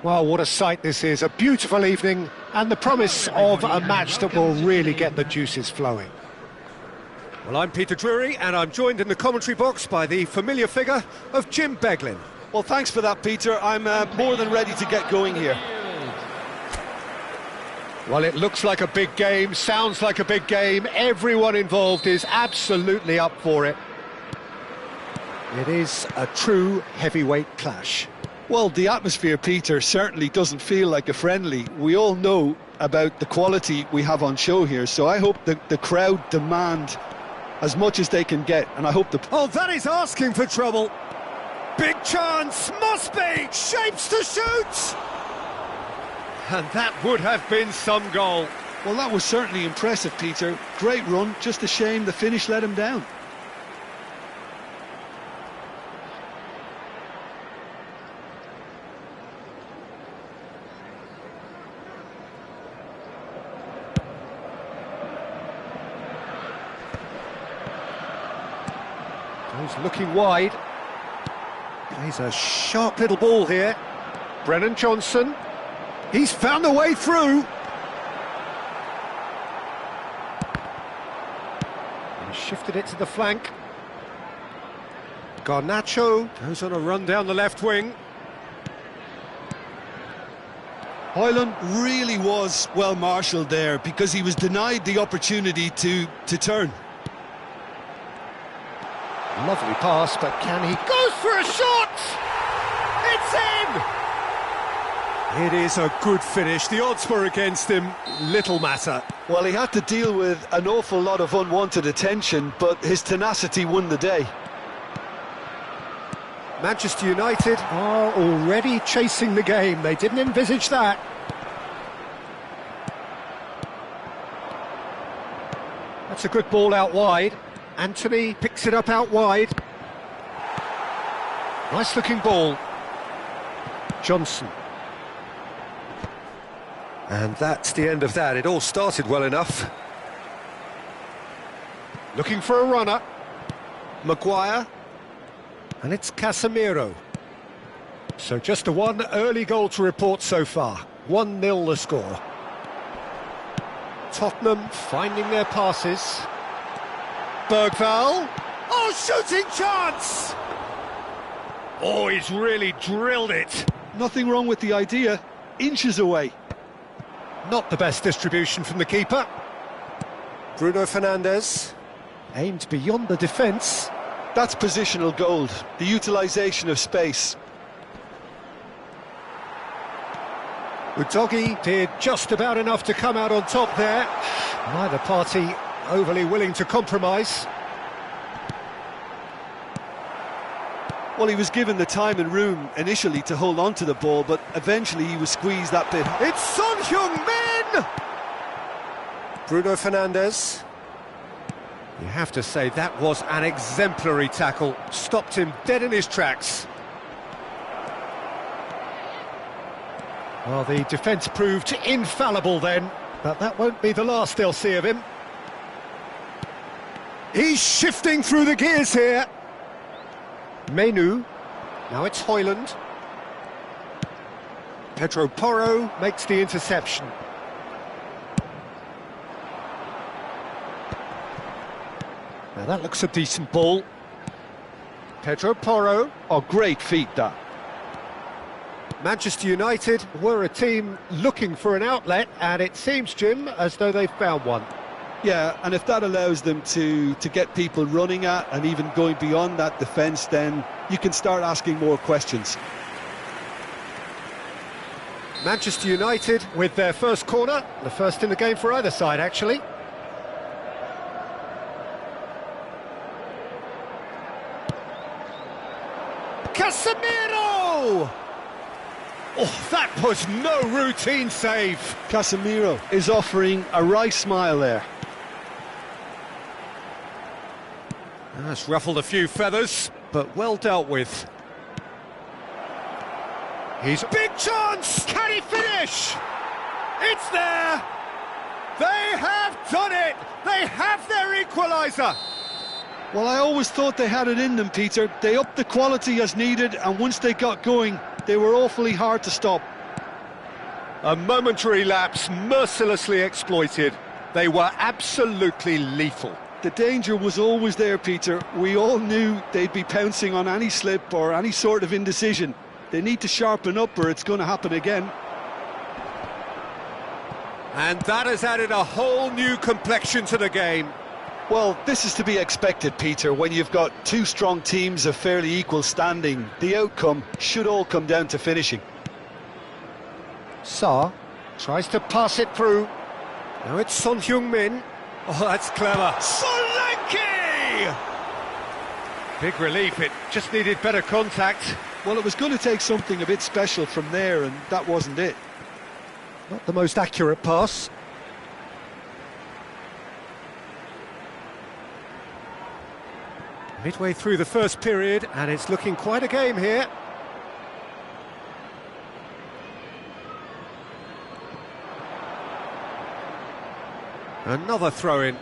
Well, what a sight this is, a beautiful evening and the promise of a match that will really get the juices flowing. Well, I'm Peter Drury, and I'm joined in the commentary box by the familiar figure of Jim Beglin. Well, thanks for that, Peter. I'm more than ready to get going here. Well, it looks like a big game, sounds like a big game. Everyone involved is absolutely up for it. It is a true heavyweight clash. Well, the atmosphere, Peter, certainly doesn't feel like a friendly. We all know about the quality we have on show here, so I hope the crowd demand as much as they can get, and I hope the... Oh, that is asking for trouble. Big chance, must be, shapes to shoot! And that would have been some goal. Well, that was certainly impressive, Peter. Great run, just a shame the finish let him down. He's looking wide. Plays a sharp little ball here. Brennan Johnson. He's found a way through. He shifted it to the flank. Garnacho goes on a run down the left wing. Hoyland really was well marshalled there because he was denied the opportunity to turn. Lovely pass, but can he... Goes for a shot! It's in! It is a good finish. The odds were against him. Little matter. Well, he had to deal with an awful lot of unwanted attention, but his tenacity won the day. Manchester United are already chasing the game. They didn't envisage that. That's a good ball out wide. Anthony picks it up out wide. Nice looking ball. Johnson. And that's the end of that. It all started well enough. Looking for a runner. Maguire. And it's Casemiro. So just the one early goal to report so far. 1-0 the score. Tottenham finding their passes. Bergvall. Oh, shooting chance! Oh, he's really drilled it. Nothing wrong with the idea. Inches away. Not the best distribution from the keeper. Bruno Fernandes. Aimed beyond the defence. That's positional gold. The utilisation of space. Udogie did just about enough to come out on top there. Neither party overly willing to compromise. Well, he was given the time and room initially to hold on to the ball, but eventually he was squeezed that bit. It's Son Heung-min! Bruno Fernandes. You have to say that was an exemplary tackle. Stopped him dead in his tracks. Well, the defence proved infallible then, but that won't be the last they'll see of him. He's shifting through the gears here. Menu. Now it's Hoyland. Pedro Porro makes the interception. Now that looks a decent ball. Pedro Porro. Oh, great feat, that. Manchester United were a team looking for an outlet, and it seems, Jim, as though they've found one. Yeah, and if that allows them to get people running at and even going beyond that defence, then you can start asking more questions. Manchester United with their first corner, the first in the game for either side, actually. Casemiro! Oh, that was no routine save. Casemiro is offering a wry smile there. That's ruffled a few feathers, but well dealt with. He's big chance! Can he finish? It's there! They have done it! They have their equaliser! Well, I always thought they had it in them, Peter. They upped the quality as needed, and once they got going, they were awfully hard to stop. A momentary lapse mercilessly exploited. They were absolutely lethal. The danger was always there, Peter. We all knew they'd be pouncing on any slip or any sort of indecision. They need to sharpen up or it's going to happen again. And that has added a whole new complexion to the game. Well, this is to be expected, Peter. When you've got two strong teams of fairly equal standing, the outcome should all come down to finishing. Sa tries to pass it through. Now it's Son Heung-min. Oh, that's clever. Solanke! Big relief, it just needed better contact. Well, it was going to take something a bit special from there, and that wasn't it. Not the most accurate pass. Midway through the first period, and it's looking quite a game here. Another throw-in.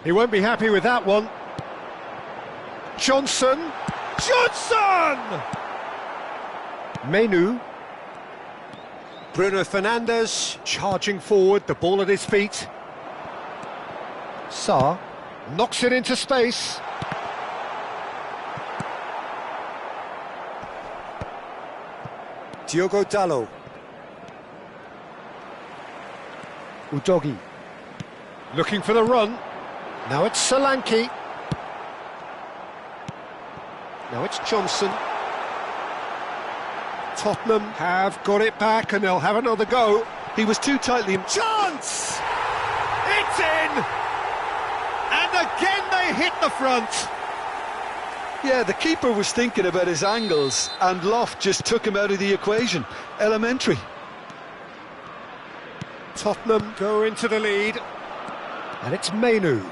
He won't be happy with that one. Johnson! Menu. Bruno Fernandes charging forward, the ball at his feet. Sa knocks it into space. Diogo Dalot. Udogi. Looking for the run. Now it's Solanke. Now it's Johnson. Tottenham have got it back and they'll have another go. He was too tightly... Chance! It's in! And again they hit the front. Yeah, the keeper was thinking about his angles and Loft just took him out of the equation. Elementary. Tottenham go into the lead. And it's Menu.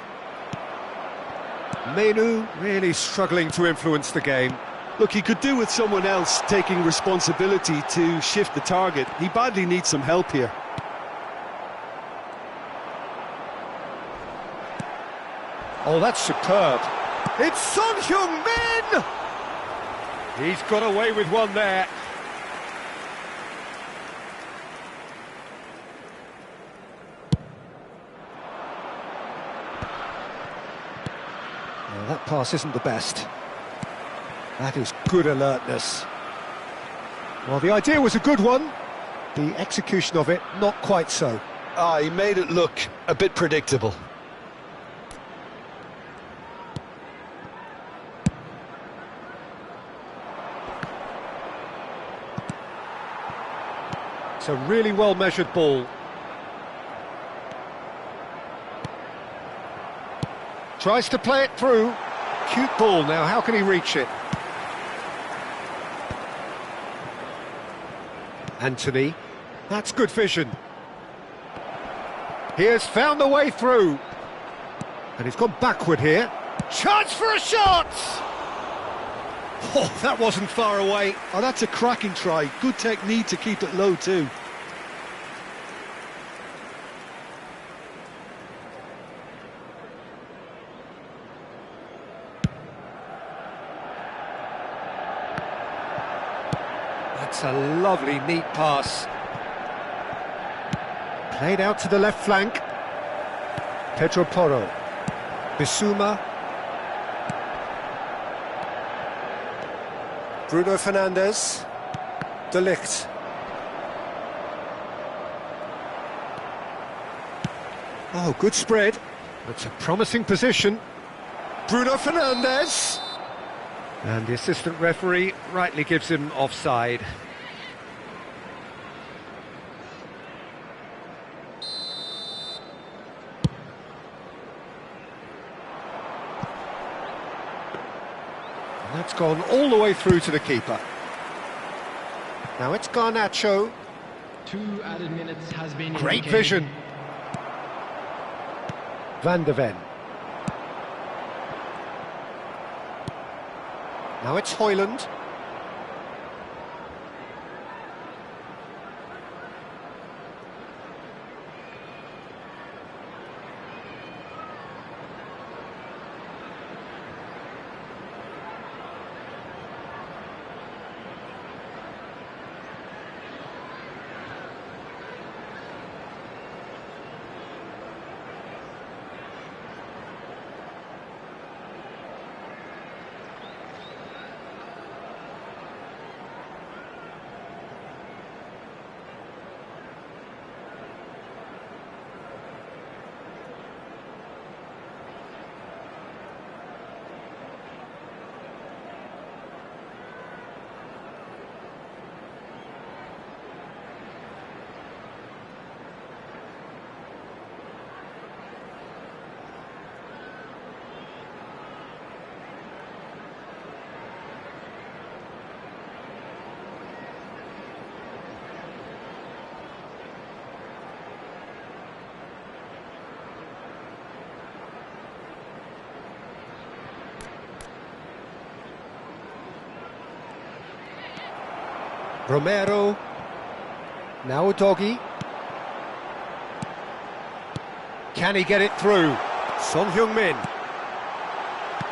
Menu really struggling to influence the game. Look, he could do with someone else taking responsibility to shift the target. He badly needs some help here. Oh, that's superb. It's Son Heung-min! He's got away with one there. Well, that pass isn't the best. That is good alertness. Well, the idea was a good one. The execution of it, not quite so. He made it look a bit predictable. It's a really well-measured ball. Tries to play it through. Cute ball now, how can he reach it? Anthony, that's good vision. He has found the way through. And he's gone backward here. Chance for a shot! Oh, that wasn't far away. Oh, that's a cracking try. Good technique to keep it low too. That's a lovely, neat pass. Played out to the left flank. Pedro Porro. Bissouma. Bruno Fernandes. De Ligt. Oh, good spread. That's a promising position. Bruno Fernandes. And the assistant referee rightly gives him offside. And that's gone all the way through to the keeper. Now it's Garnacho. 2 added minutes has been Great indicated. vision. Van de Ven. Now it's Højlund. Romero. Now Doggy. Can he get it through? Son Heung-min.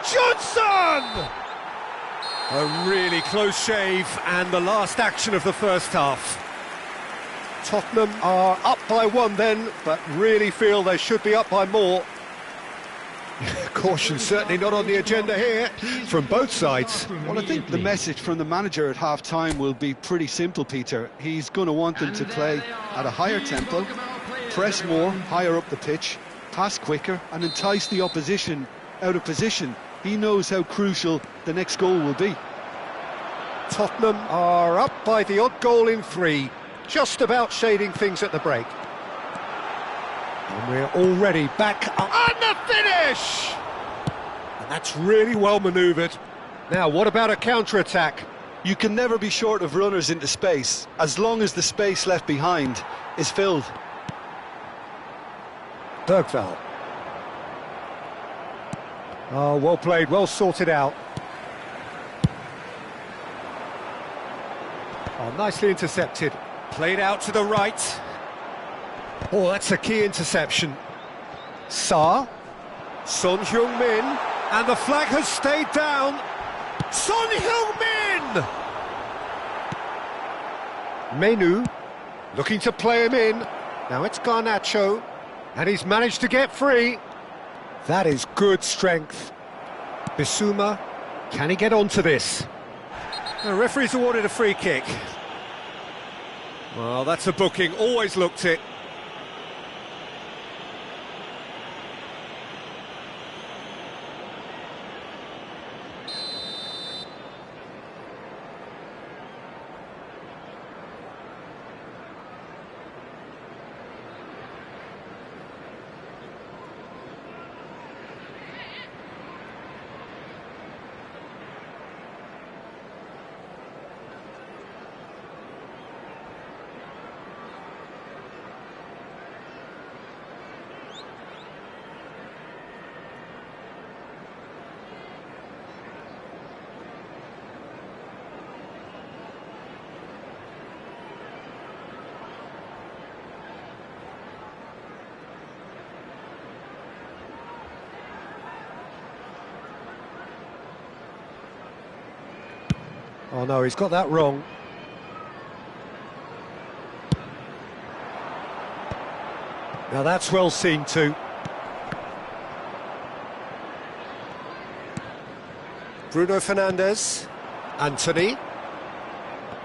Johnson! A really close shave, and the last action of the first half. Tottenham are up by one then, but really feel they should be up by more. Caution certainly not on the agenda here from both sides. Well, I think the message from the manager at half-time will be pretty simple, Peter. He's going to want them to play at a higher tempo, press more, higher up the pitch, pass quicker, and entice the opposition out of position. He knows how crucial the next goal will be. Tottenham are up by the odd goal in 3, just about shading things at the break. And we're already back on the finish! And that's really well manoeuvred. Now, what about a counter-attack? You can never be short of runners into space, as long as the space left behind is filled. Bergvall. Oh, well played, well sorted out. Oh, nicely intercepted. Played out to the right. Oh, that's a key interception. Son Heung-min, and the flag has stayed down. Son Heung-min! Menu, looking to play him in. Now it's Garnacho, and he's managed to get free. That is good strength. Bissouma, can he get onto this? The referee's awarded a free kick. Well, that's a booking, always looked it. Oh no, he's got that wrong. Now that's well seen too. Bruno Fernandes, Anthony,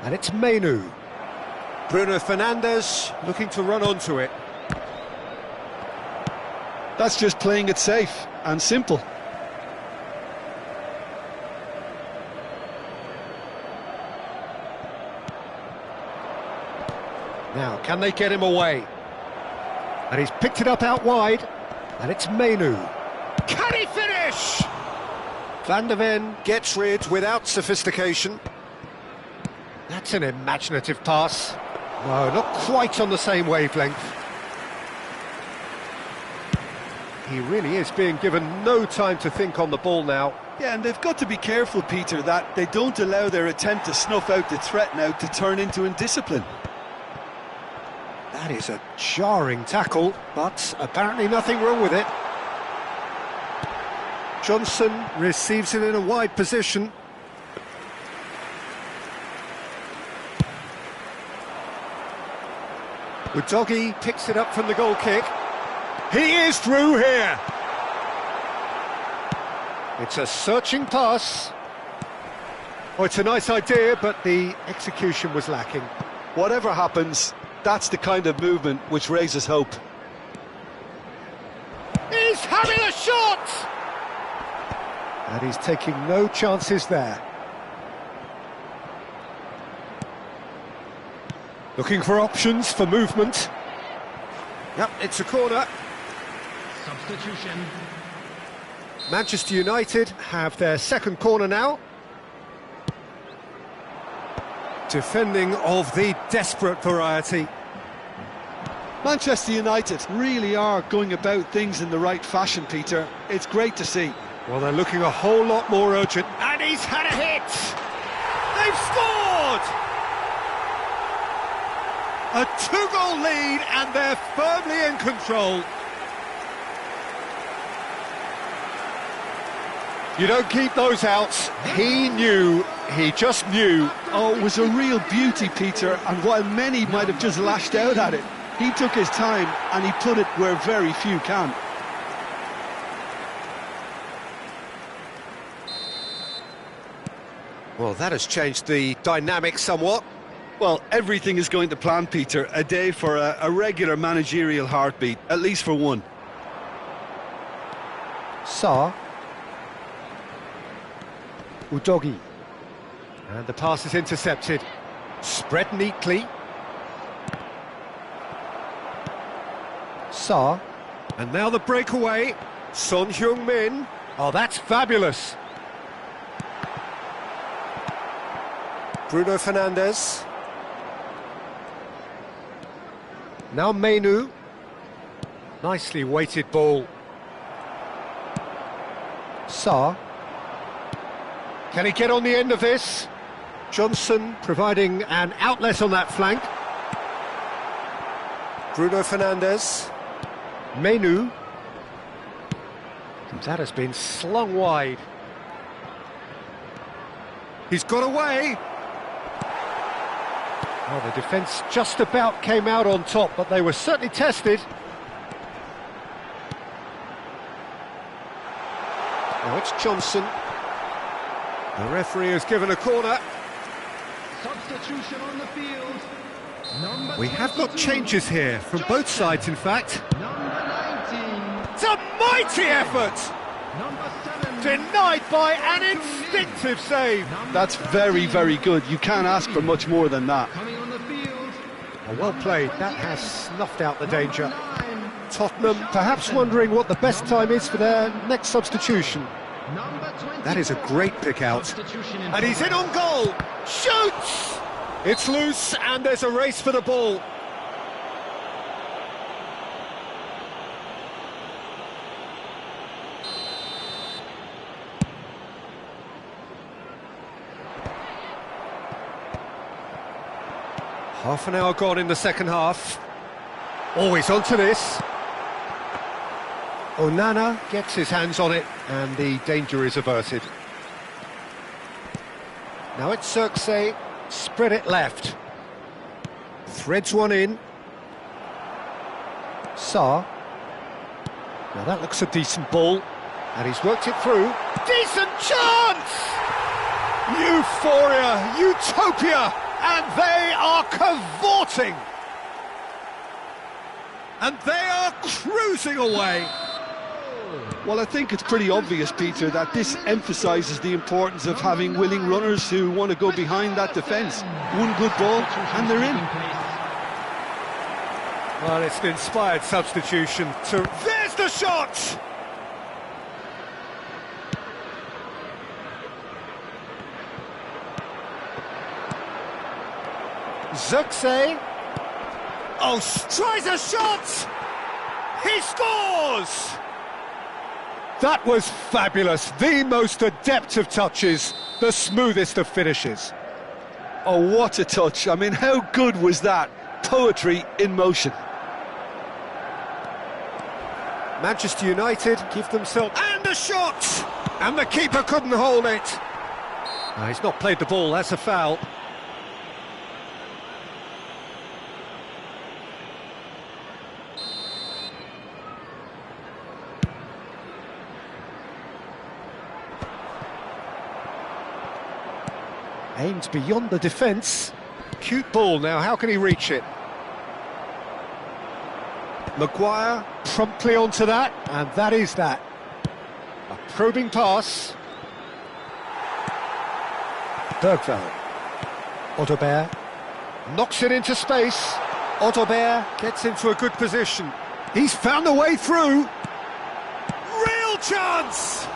and it's Menu. Bruno Fernandes looking to run onto it. That's just playing it safe and simple. Now, can they get him away? And he's picked it up out wide, and it's Menu. Can he finish? Van der Ven gets rid without sophistication. That's an imaginative pass. No, not quite on the same wavelength. He really is being given no time to think on the ball now. Yeah, and they've got to be careful, Peter, that they don't allow their attempt to snuff out the threat now to turn into indiscipline. That is a jarring tackle, but apparently nothing wrong with it. Johnson receives it in a wide position. Udogie picks it up from the goal kick. He is through here. It's a searching pass. Oh, it's a nice idea, but the execution was lacking. Whatever happens, that's the kind of movement which raises hope. He's having a shot! And he's taking no chances there. Looking for options for movement. Yep, it's a corner. Substitution. Manchester United have their second corner now. Defending of the desperate variety. Manchester United really are going about things in the right fashion, Peter. It's great to see. Well, they're looking a whole lot more urgent. And he's had a hit! They've scored! A two-goal lead, and they're firmly in control. You don't keep those outs. He knew, he just knew. Oh, it was a real beauty, Peter, and while many might have just lashed out at it, he took his time and he put it where very few can. Well, that has changed the dynamic somewhat. Well, everything is going to plan, Peter. A day for a regular managerial heartbeat, at least for one. Sarr. Udogi. And the pass is intercepted. Spread neatly. Sarr. And now the breakaway. Son Heung-min. Oh, that's fabulous. Bruno Fernandes. Now Menu. Nicely weighted ball. Sarr. Can he get on the end of this? Johnson providing an outlet on that flank. Bruno Fernandes. Menu. That has been slung wide. He's got away. Well, the defence just about came out on top, but they were certainly tested. Now it's Johnson. The referee has given a corner. Substitution on the field. We have got changes here, from both sides in fact. Number 19. It's a mighty effort! Number 7. Denied by an instinctive save. That's very, very good. You can't ask for much more than that. Coming on the field. Well played, that has snuffed out the danger. 9. Tottenham perhaps wondering what the best time is for their next substitution. Number 20. That is a great pick out. Substitution in And he's in on goal! Shoots! It's loose and there's a race for the ball. Half an hour gone in the second half. Always onto this. Onana gets his hands on it and the danger is averted. Now it's Xerxes, spread it left. Threads one in. Sarr. Now that looks a decent ball. And he's worked it through. Decent chance! Euphoria, utopia! And they are cavorting! And they are cruising away! Well, I think it's pretty obvious, Peter, that this emphasises the importance of having willing runners who want to go behind that defence. One good ball, and they're in. Well, it's an inspired substitution to... There's the shot! Xerxes. Oh, tries a shot! He scores! That was fabulous. The most adept of touches, the smoothest of finishes. Oh, what a touch. I mean, how good was that? Poetry in motion. Manchester United give themselves... And a shot! And the keeper couldn't hold it. No, he's not played the ball, that's a foul. Aimed beyond the defence. Cute ball now, how can he reach it? Maguire promptly onto that, and that is that. A probing pass. Bergveld. Odobert. Knocks it into space. Odobert gets into a good position. He's found a way through. Real chance!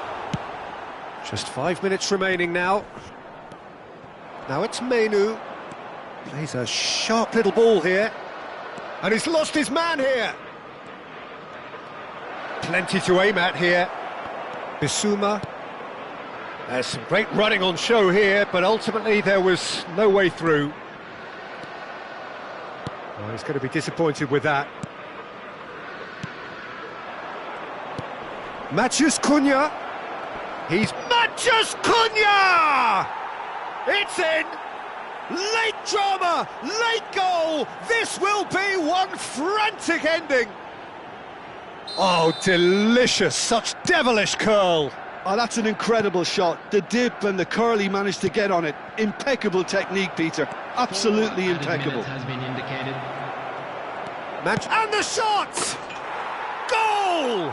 Just 5 minutes remaining now. Now it's Menu. Plays a sharp little ball here. And he's lost his man here. Plenty to aim at here. Bissouma. There's some great running on show here, but ultimately there was no way through. Well, he's going to be disappointed with that. Matheus Cunha. He's Matheus Cunha! It's in! Late drama, late goal! This will be one frantic ending! Oh, delicious, such devilish curl! Oh, that's an incredible shot. The dip and the curl he managed to get on it. Impeccable technique, Peter. Absolutely impeccable. Has been indicated. And the shot! Goal!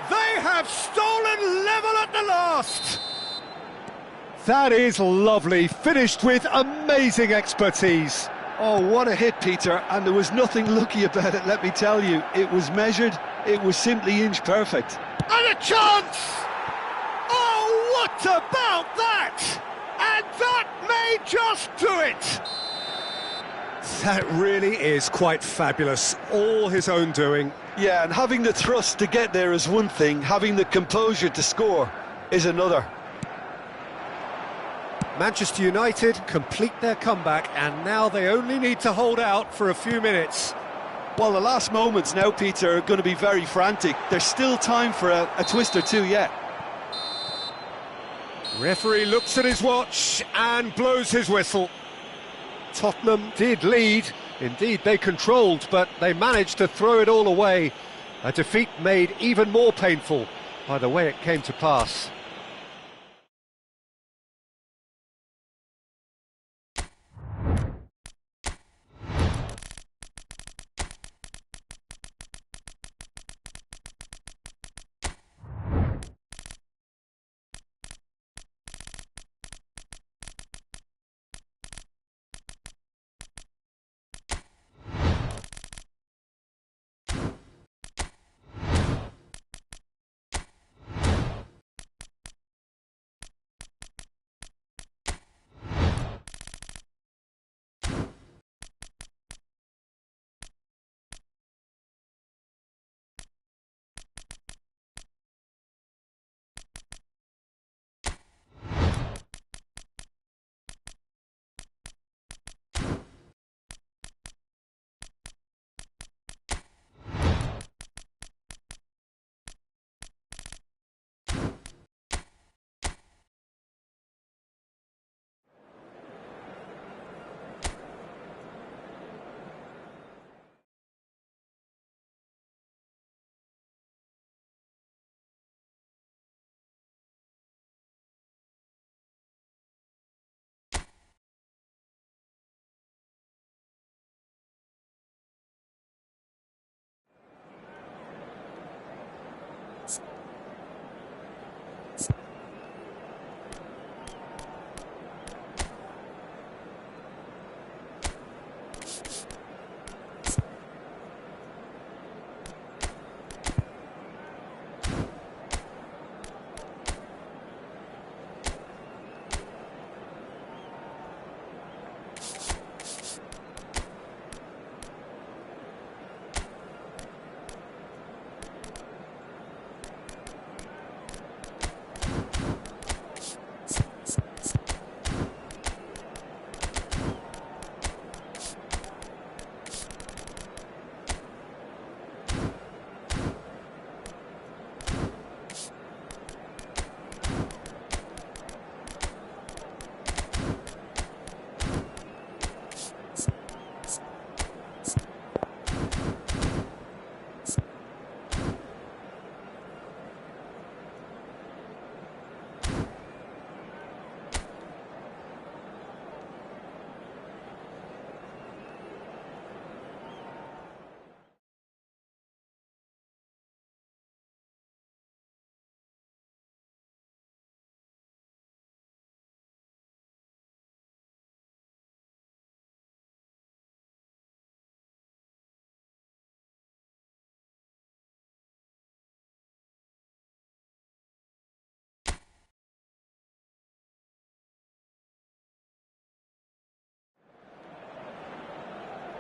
They have stolen level at the last! That is lovely, finished with amazing expertise. Oh, what a hit, Peter, and there was nothing lucky about it, let me tell you. It was measured, it was simply inch perfect. And a chance! Oh, what about that? And that may just do it! That really is quite fabulous, all his own doing. Yeah, and having the thrust to get there is one thing, having the composure to score is another. Manchester United complete their comeback, and now they only need to hold out for a few minutes. Well, the last moments now, Peter, are going to be very frantic. There's still time for a twist or two yet. Referee looks at his watch and blows his whistle. Tottenham did lead, indeed they controlled, but they managed to throw it all away. A defeat made even more painful by the way it came to pass.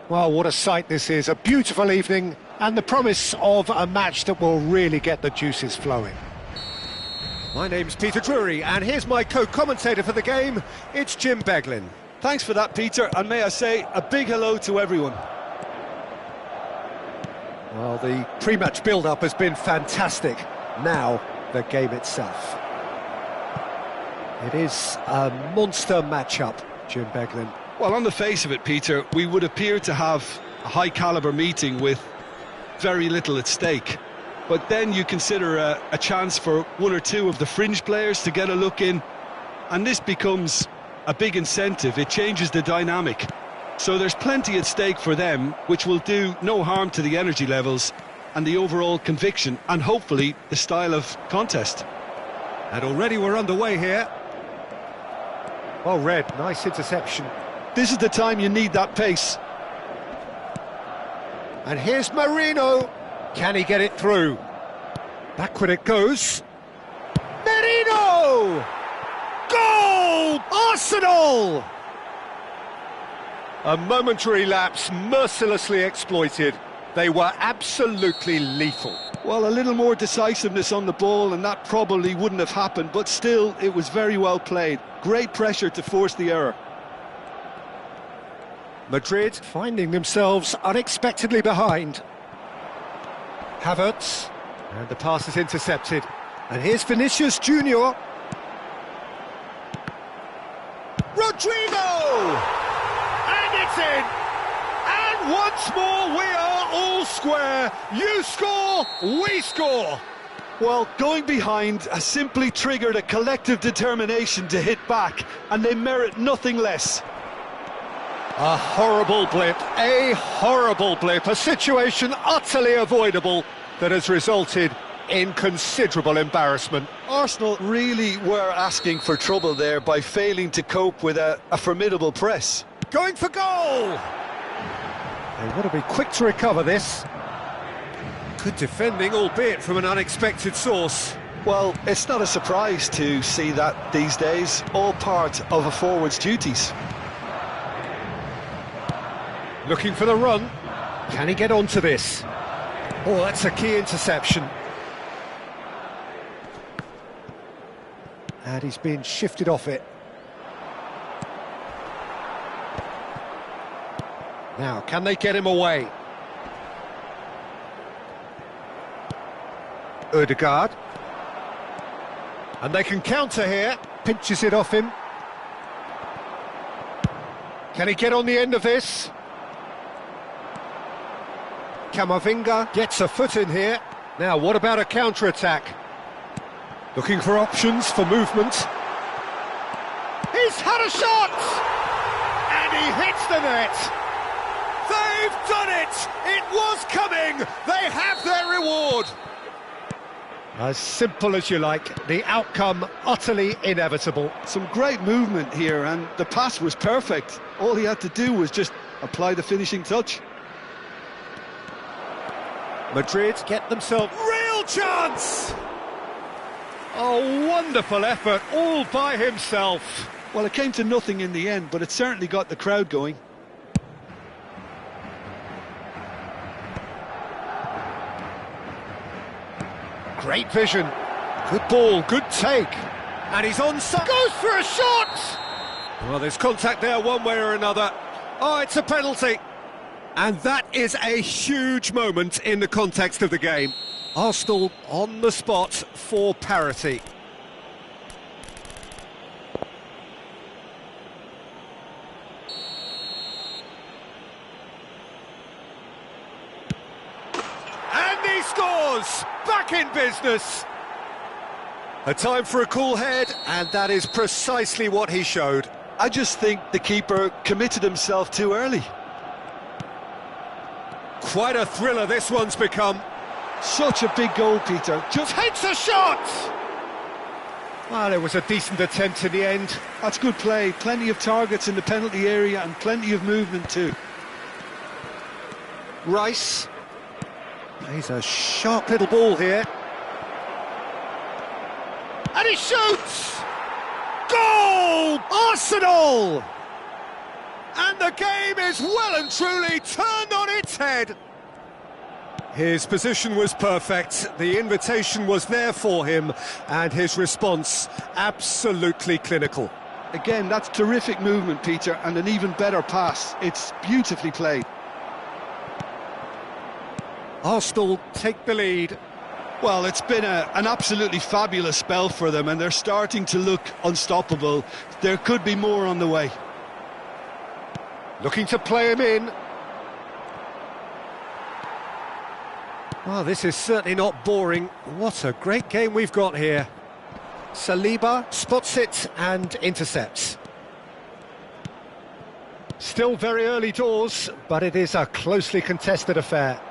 Well, what a sight this is, a beautiful evening and the promise of a match that will really get the juices flowing. My name's Peter Drury, and here's my co-commentator for the game, it's Jim Beglin. Thanks for that, Peter, and may I say a big hello to everyone. Well, the pre-match build-up has been fantastic. Now, the game itself. It is a monster matchup, Jim Beglin. Well, on the face of it, Peter, we would appear to have a high-caliber meeting with very little at stake. But then you consider a chance for one or two of the fringe players to get a look in, and this becomes a big incentive. It changes the dynamic. So there's plenty at stake for them, which will do no harm to the energy levels and the overall conviction, and hopefully the style of contest. And already we're underway here. Well read, nice interception. This is the time you need that pace. And here's Marino. Can he get it through? Backward it goes. Marino! Goal! Arsenal! A momentary lapse mercilessly exploited. They were absolutely lethal. Well, a little more decisiveness on the ball and that probably wouldn't have happened, but still, it was very well played. Great pressure to force the error. Madrid finding themselves unexpectedly behind. Havertz, and the pass is intercepted. And here's Vinicius Junior. Rodrigo! And it's in! And once more we are all square. You score, we score. Well, going behind has simply triggered a collective determination to hit back, and they merit nothing less. A horrible blip, a situation utterly avoidable that has resulted in considerable embarrassment. Arsenal really were asking for trouble there by failing to cope with a formidable press. Going for goal! They want to be quick to recover this. Good defending, albeit from an unexpected source. Well, it's not a surprise to see that these days, all part of a forward's duties. Looking for the run. Can he get onto this? Oh, that's a key interception. And he's been shifted off it. Now, can they get him away? Ødegaard. And they can counter here. Pinches it off him. Can he get on the end of this? Camavinga gets a foot in here. Now, what about a counter-attack? Looking for options for movement. He's had a shot! And he hits the net! They've done it! It was coming! They have their reward! As simple as you like, the outcome utterly inevitable. Some great movement here, and the pass was perfect. All he had to do was just apply the finishing touch. Madrid get themselves real chance! A wonderful effort, all by himself. Well, it came to nothing in the end, but it certainly got the crowd going. Great vision. Good ball, good take. And he's onside. Goes for a shot! Well, there's contact there one way or another. Oh, it's a penalty. And that is a huge moment in the context of the game. Arsenal on the spot for parity. And he scores! Back in business! A time for a cool head, and that is precisely what he showed. I just think the keeper committed himself too early. Quite a thriller this one's become. Such a big goal, Peter. Just takes a shot! Well, it was a decent attempt in the end. That's good play. Plenty of targets in the penalty area and plenty of movement too. Rice plays a sharp little ball here. And he shoots! Goal! Arsenal! And the game is well and truly turned on its head. His position was perfect, the invitation was there for him, and his response absolutely clinical. Again, that's terrific movement, Peter, and an even better pass. It's beautifully played. Arsenal take the lead. Well, it's been an absolutely fabulous spell for them, and they're starting to look unstoppable. There could be more on the way. Looking to play him in. Oh, this is certainly not boring. What a great game we've got here. Saliba spots it and intercepts. Still very early doors, but it is a closely contested affair.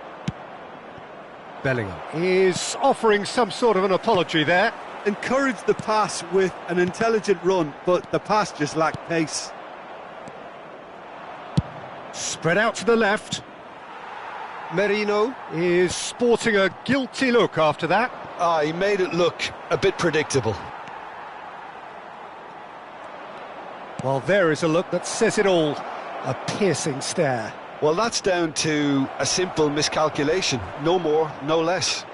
Bellingham is offering some sort of an apology there. Encouraged the pass with an intelligent run, but the pass just lacked pace. Spread out to the left. Merino is sporting a guilty look after that. He made it look a bit predictable. Well, there is a look that says it all. A piercing stare. Well, that's down to a simple miscalculation. No more, no less.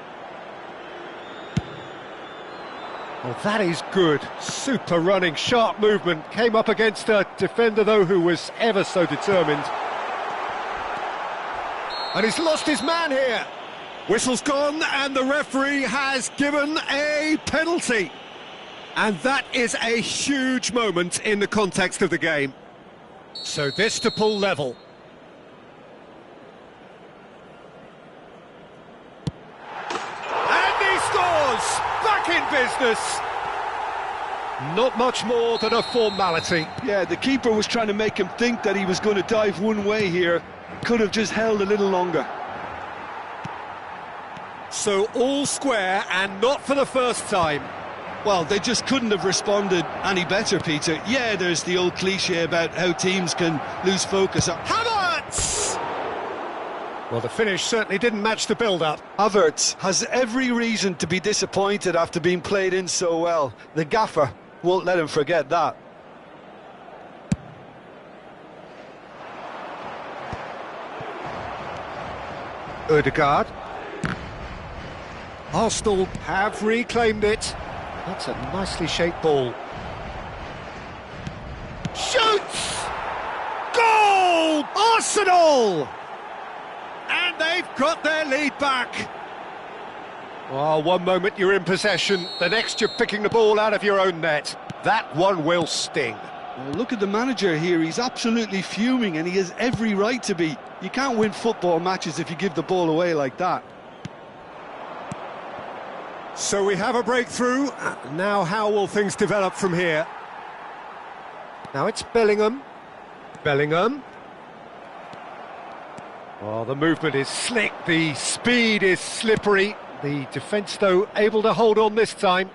Well, that is good. Super running, sharp movement. Came up against a defender, though, who was ever so determined. And he's lost his man here. Whistle's gone, and the referee has given a penalty. And that is a huge moment in the context of the game. So this to pull level. And he scores! Back in business! Not much more than a formality. Yeah, the keeper was trying to make him think that he was going to dive one way here. Could have just held a little longer. So all square, and not for the first time. Well, they just couldn't have responded any better, Peter. Yeah, there's the old cliche about how teams can lose focus. Havertz! Well, the finish certainly didn't match the build-up. Havertz has every reason to be disappointed after being played in so well. The gaffer won't let him forget that. Ødegaard. Arsenal have reclaimed it. That's a nicely shaped ball. Shoots! Goal! Arsenal! And they've got their lead back. Oh, one moment you're in possession, the next you're picking the ball out of your own net. That one will sting. Well, look at the manager here. He's absolutely fuming, and he has every right to be. You can't win football matches if you give the ball away like that. So we have a breakthrough. Now how will things develop from here? Now it's Bellingham. Bellingham. Oh, the movement is slick, the speed is slippery. The defence, though, able to hold on this time.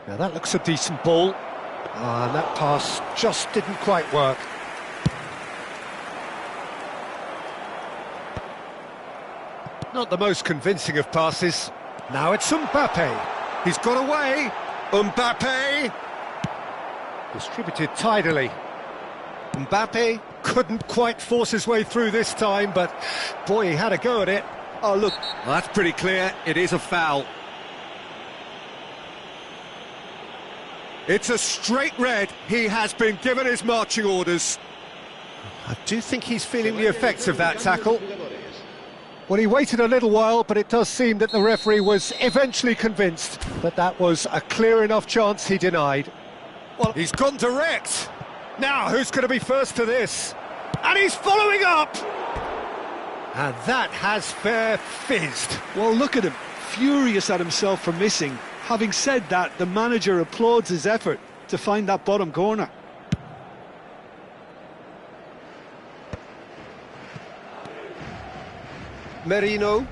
Now that looks a decent ball. And that pass just didn't quite work. Not the most convincing of passes. Now it's Mbappe. He's got away. Mbappe. Distributed tidily. Mbappe couldn't quite force his way through this time, but boy, he had a go at it. Oh, look, well, that's pretty clear. It is a foul. It's a straight red. He has been given his marching orders. I do think he's feeling the effects of that tackle. Well, he waited a little while, but it does seem that the referee was eventually convinced that that was a clear enough chance he denied. Well, he's gone direct. Now, who's going to be first to this? And he's following up! And that has fair fizzed. Well, look at him, furious at himself for missing. Having said that, the manager applauds his effort to find that bottom corner. Merino.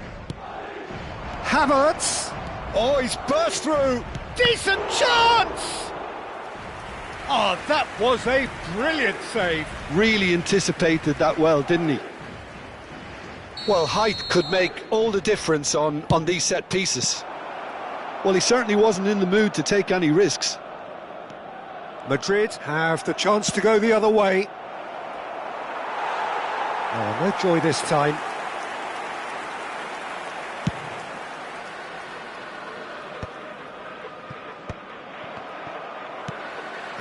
Havertz. Oh, he's burst through. Decent chance! Oh, that was a brilliant save. Really anticipated that well, didn't he? Well, height could make all the difference on these set pieces. Well, he certainly wasn't in the mood to take any risks. Madrid have the chance to go the other way. Oh, no joy this time.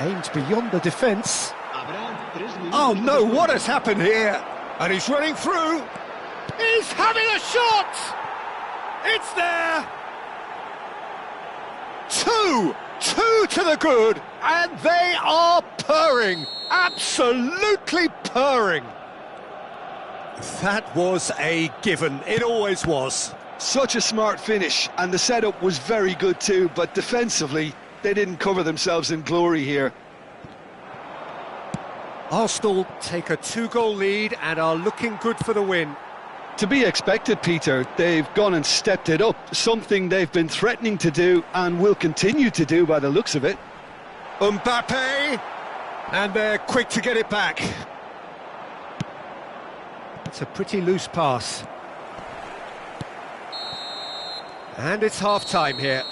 Aimed beyond the defence. Oh no, what has happened here? And he's running through. He's having a shot! It's there! Two to the good, and they are purring, absolutely purring. That was a given, it always was. Such a smart finish, and the setup was very good too, but defensively, they didn't cover themselves in glory here. Arsenal take a 2-goal lead and are looking good for the win. To be expected, Peter. They've gone and stepped it up, something they've been threatening to do and will continue to do by the looks of it. Mbappe, and they're quick to get it back. It's a pretty loose pass. And it's half-time here.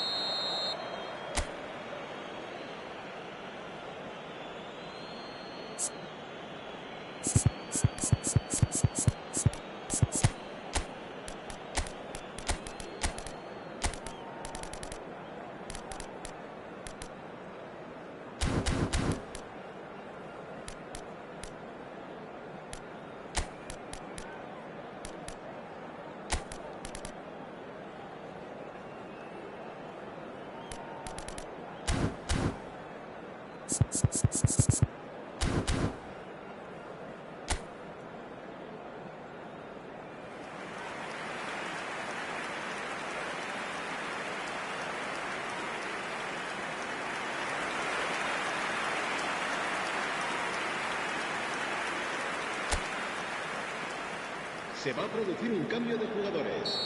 Se va a producir un cambio de jugadores.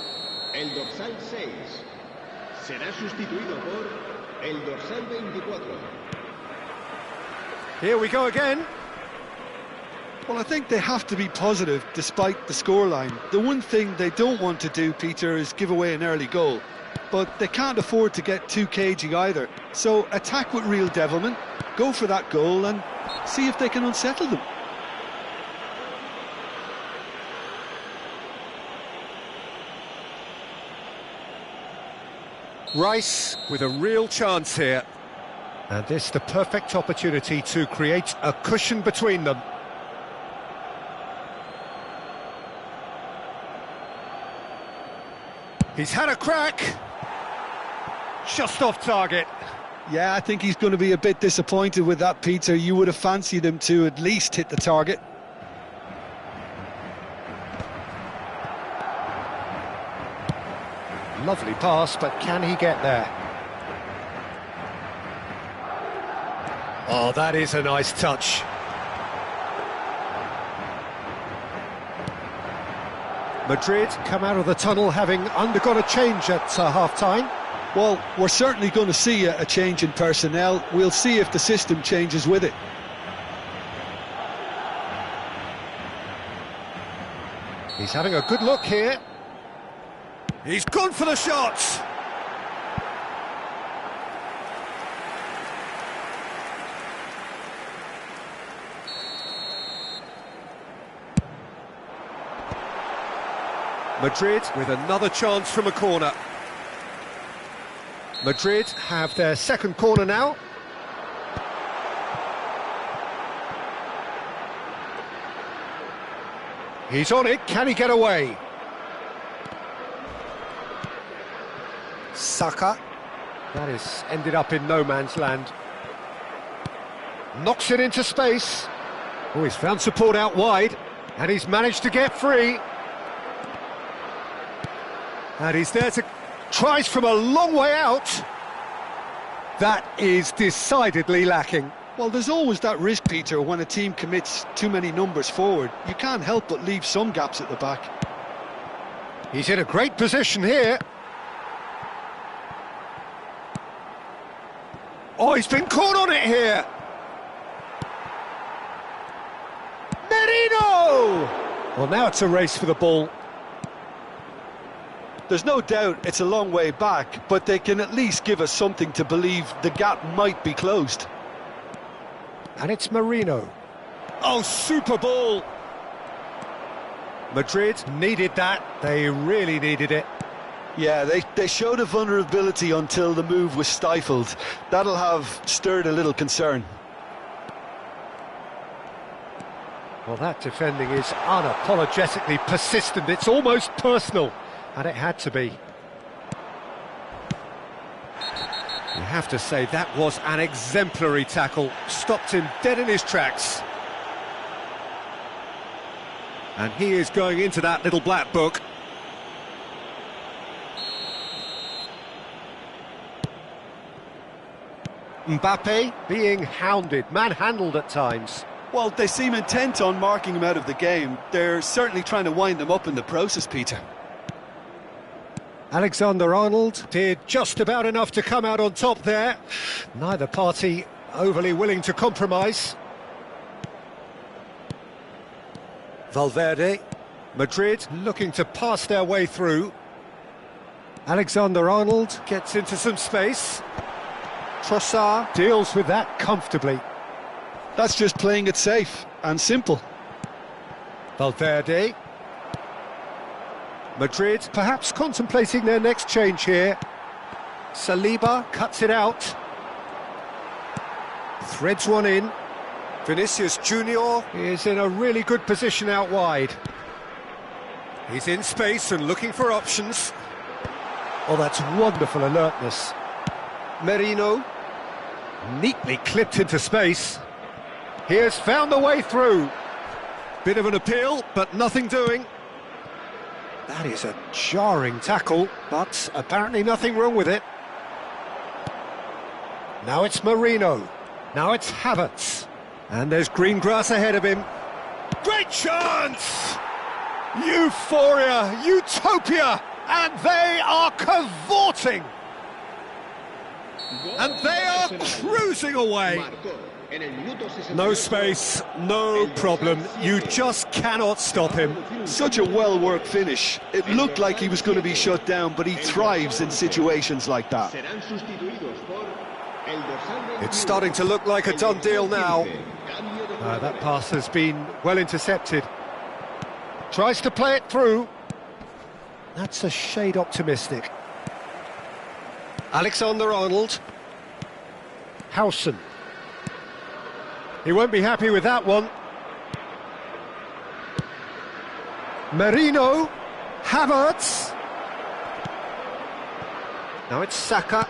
El dorsal 6 será sustituido por el dorsal 24. Here we go again. Well, I think they have to be positive despite the scoreline. The one thing they don't want to do, Peter, is give away an early goal. But they can't afford to get too cagey either. So attack with real devilment, go for that goal and see if they can unsettle them. Rice with a real chance here. And this the perfect opportunity to create a cushion between them. He's had a crack. Just off target. Yeah, I think he's going to be a bit disappointed with that, Peter. You would have fancied him to at least hit the target. Lovely pass, but can he get there? Oh, that is a nice touch. Madrid come out of the tunnel having undergone a change at half-time. Well, we're certainly going to see a change in personnel. We'll see if the system changes with it. He's having a good look here. He's gone for the shot. Madrid with another chance from a corner. Madrid have their second corner now. He's on it, can he get away? Saka. That is ended up in no man's land. Knocks it into space. Oh, he's found support out wide, and he's managed to get free. And he's there to... tries from a long way out. That is decidedly lacking. Well, there's always that risk, Peter, when a team commits too many numbers forward. You can't help but leave some gaps at the back. He's in a great position here. Oh, he's been caught on it here. Merino! Well, now it's a race for the ball. There's no doubt it's a long way back, but they can at least give us something to believe the gap might be closed. And it's Merino. Oh, super ball! Madrid needed that. They really needed it. Yeah, they showed a vulnerability until the move was stifled. That'll have stirred a little concern. Well, that defending is unapologetically persistent. It's almost personal, and it had to be. You have to say that was an exemplary tackle. Stopped him dead in his tracks. And he is going into that little black book. Mbappe being hounded, manhandled at times. Well, they seem intent on marking him out of the game. They're certainly trying to wind him up in the process, Peter. Alexander-Arnold did just about enough to come out on top there. Neither party overly willing to compromise. Valverde, Madrid looking to pass their way through. Alexander-Arnold gets into some space. Trossard deals with that comfortably. That's just playing it safe and simple. Valverde. Madrid perhaps contemplating their next change here. Saliba cuts it out. Threads one in. Vinicius Junior is in a really good position out wide. He's in space and looking for options. Oh, that's wonderful alertness. Merino, neatly clipped into space. He has found the way through. Bit of an appeal, but nothing doing. That is a jarring tackle, but apparently nothing wrong with it. Now it's Merino. Now it's Havertz. And there's green grass ahead of him. Great chance! Euphoria, utopia, and they are cavorting. And they are cruising away. No space, no problem. You just cannot stop him. Such a well-worked finish. It looked like he was going to be shut down, but he thrives in situations like that. It's starting to look like a done deal now. That pass has been well intercepted. Tries to play it through. That's a shade optimistic. Alexander-Arnold. Howson. He won't be happy with that one. Merino. Havertz. Now it's Saka.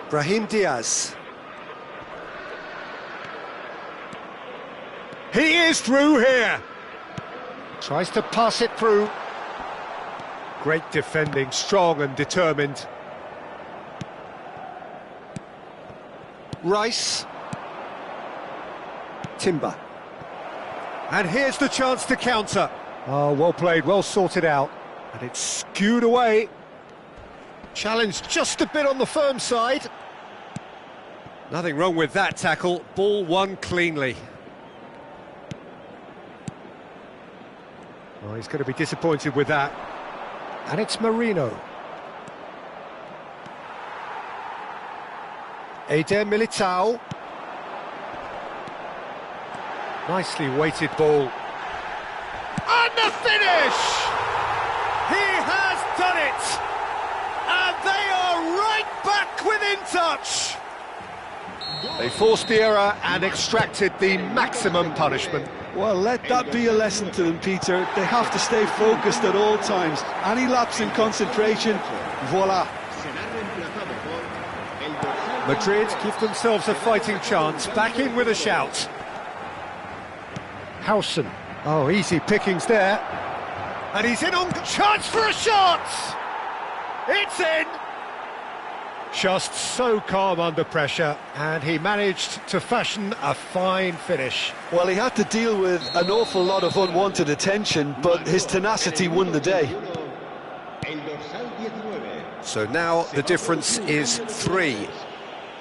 Brahim Diaz. He is through here. Tries to pass it through. Great defending, strong and determined. Rice. Timber. And here's the chance to counter. Oh, well played, well sorted out. And it's skewed away. Challenged just a bit on the firm side. Nothing wrong with that tackle. Ball won cleanly. Oh, he's going to be disappointed with that. And it's Merino. Eder Militao. Nicely weighted ball. And the finish! He has done it! And they are right back within touch! They forced the error and extracted the maximum punishment. Well, let that be a lesson to them, Peter. They have to stay focused at all times. Any lapse in concentration, voila. Madrid give themselves a fighting chance, back in with a shout. Howson. Oh, easy pickings there. And he's in on chance for a shot! It's in! Just so calm under pressure, and he managed to fashion a fine finish. Well, he had to deal with an awful lot of unwanted attention, but his tenacity won the day. So now the difference is 3.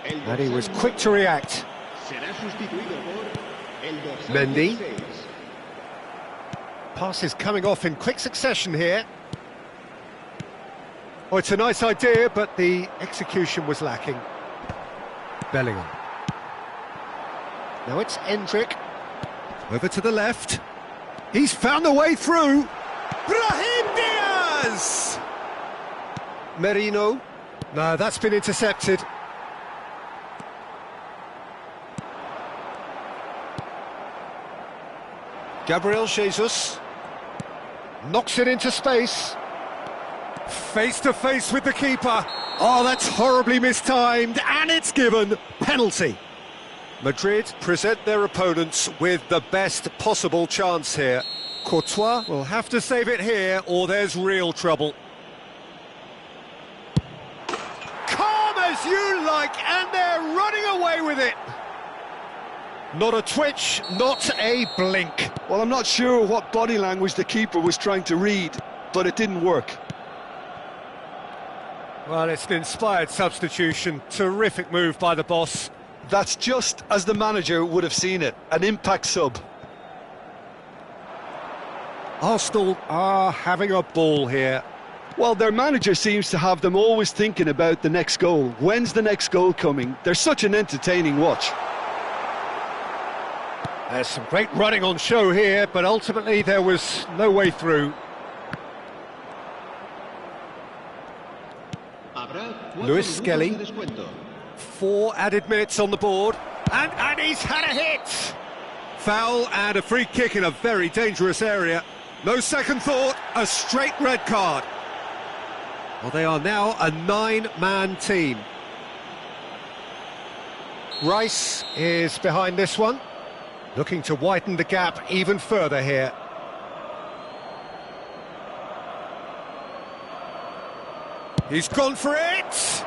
And he was quick to react. Mendy. Pass is coming off in quick succession here. Oh, it's a nice idea, but the execution was lacking. Bellingham. Now it's Endrick. Over to the left. He's found the way through. Brahim Diaz! Merino. No, that's been intercepted. Gabriel Jesus. Knocks it into space. Face to face with the keeper. Oh, that's horribly mistimed, and it's given. Penalty. Madrid present their opponents with the best possible chance here. Courtois will have to save it here, or there's real trouble. Calm as you like, and they're running away with it. Not a twitch, not a blink. Well, I'm not sure what body language the keeper was trying to read, but it didn't work. Well, it's an inspired substitution. Terrific move by the boss. That's just as the manager would have seen it, an impact sub. Arsenal are having a ball here. Well, their manager seems to have them always thinking about the next goal. When's the next goal coming? They're such an entertaining watch. There's some great running on show here, but ultimately there was no way through. Luis Skelly. 4 added minutes on the board. And he's had a hit! Foul and a free kick in a very dangerous area. No second thought, a straight red card. Well, they are now a 9-man team. Rice is behind this one, looking to widen the gap even further here. He's gone for it!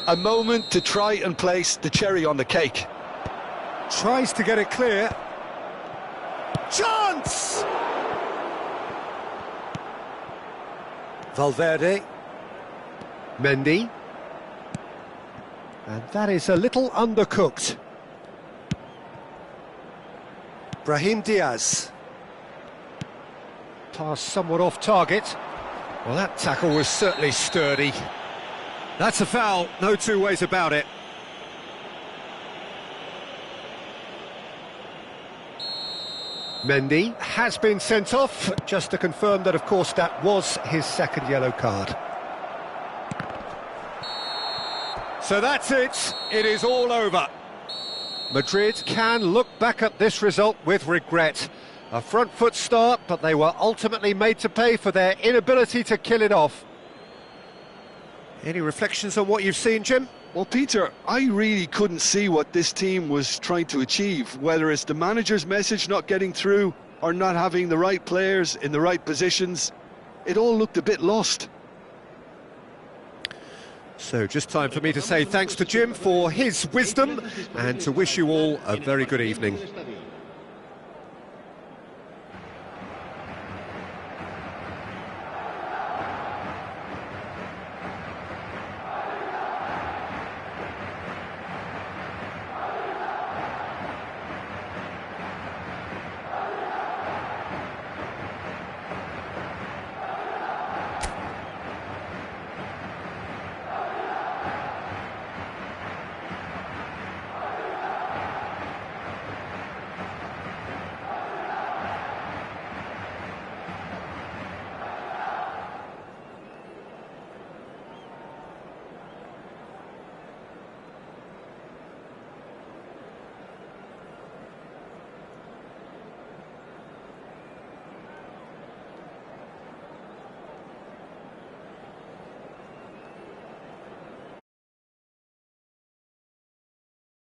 A moment to try and place the cherry on the cake. Tries to get it clear. Chance! Valverde. Mendy. And that is a little undercooked. Brahim Diaz. Pass somewhat off target. Well, that tackle was certainly sturdy. That's a foul, no two ways about it. Mendy has been sent off, just to confirm that, of course, that was his second yellow card. So that's it, it is all over. Madrid can look back at this result with regret. A front foot start, but they were ultimately made to pay for their inability to kill it off. Any reflections on what you've seen, Jim? Well, Peter, I really couldn't see what this team was trying to achieve, whether it's the manager's message not getting through or not having the right players in the right positions. It all looked a bit lost. So just time for me to say thanks to Jim for his wisdom and to wish you all a very good evening.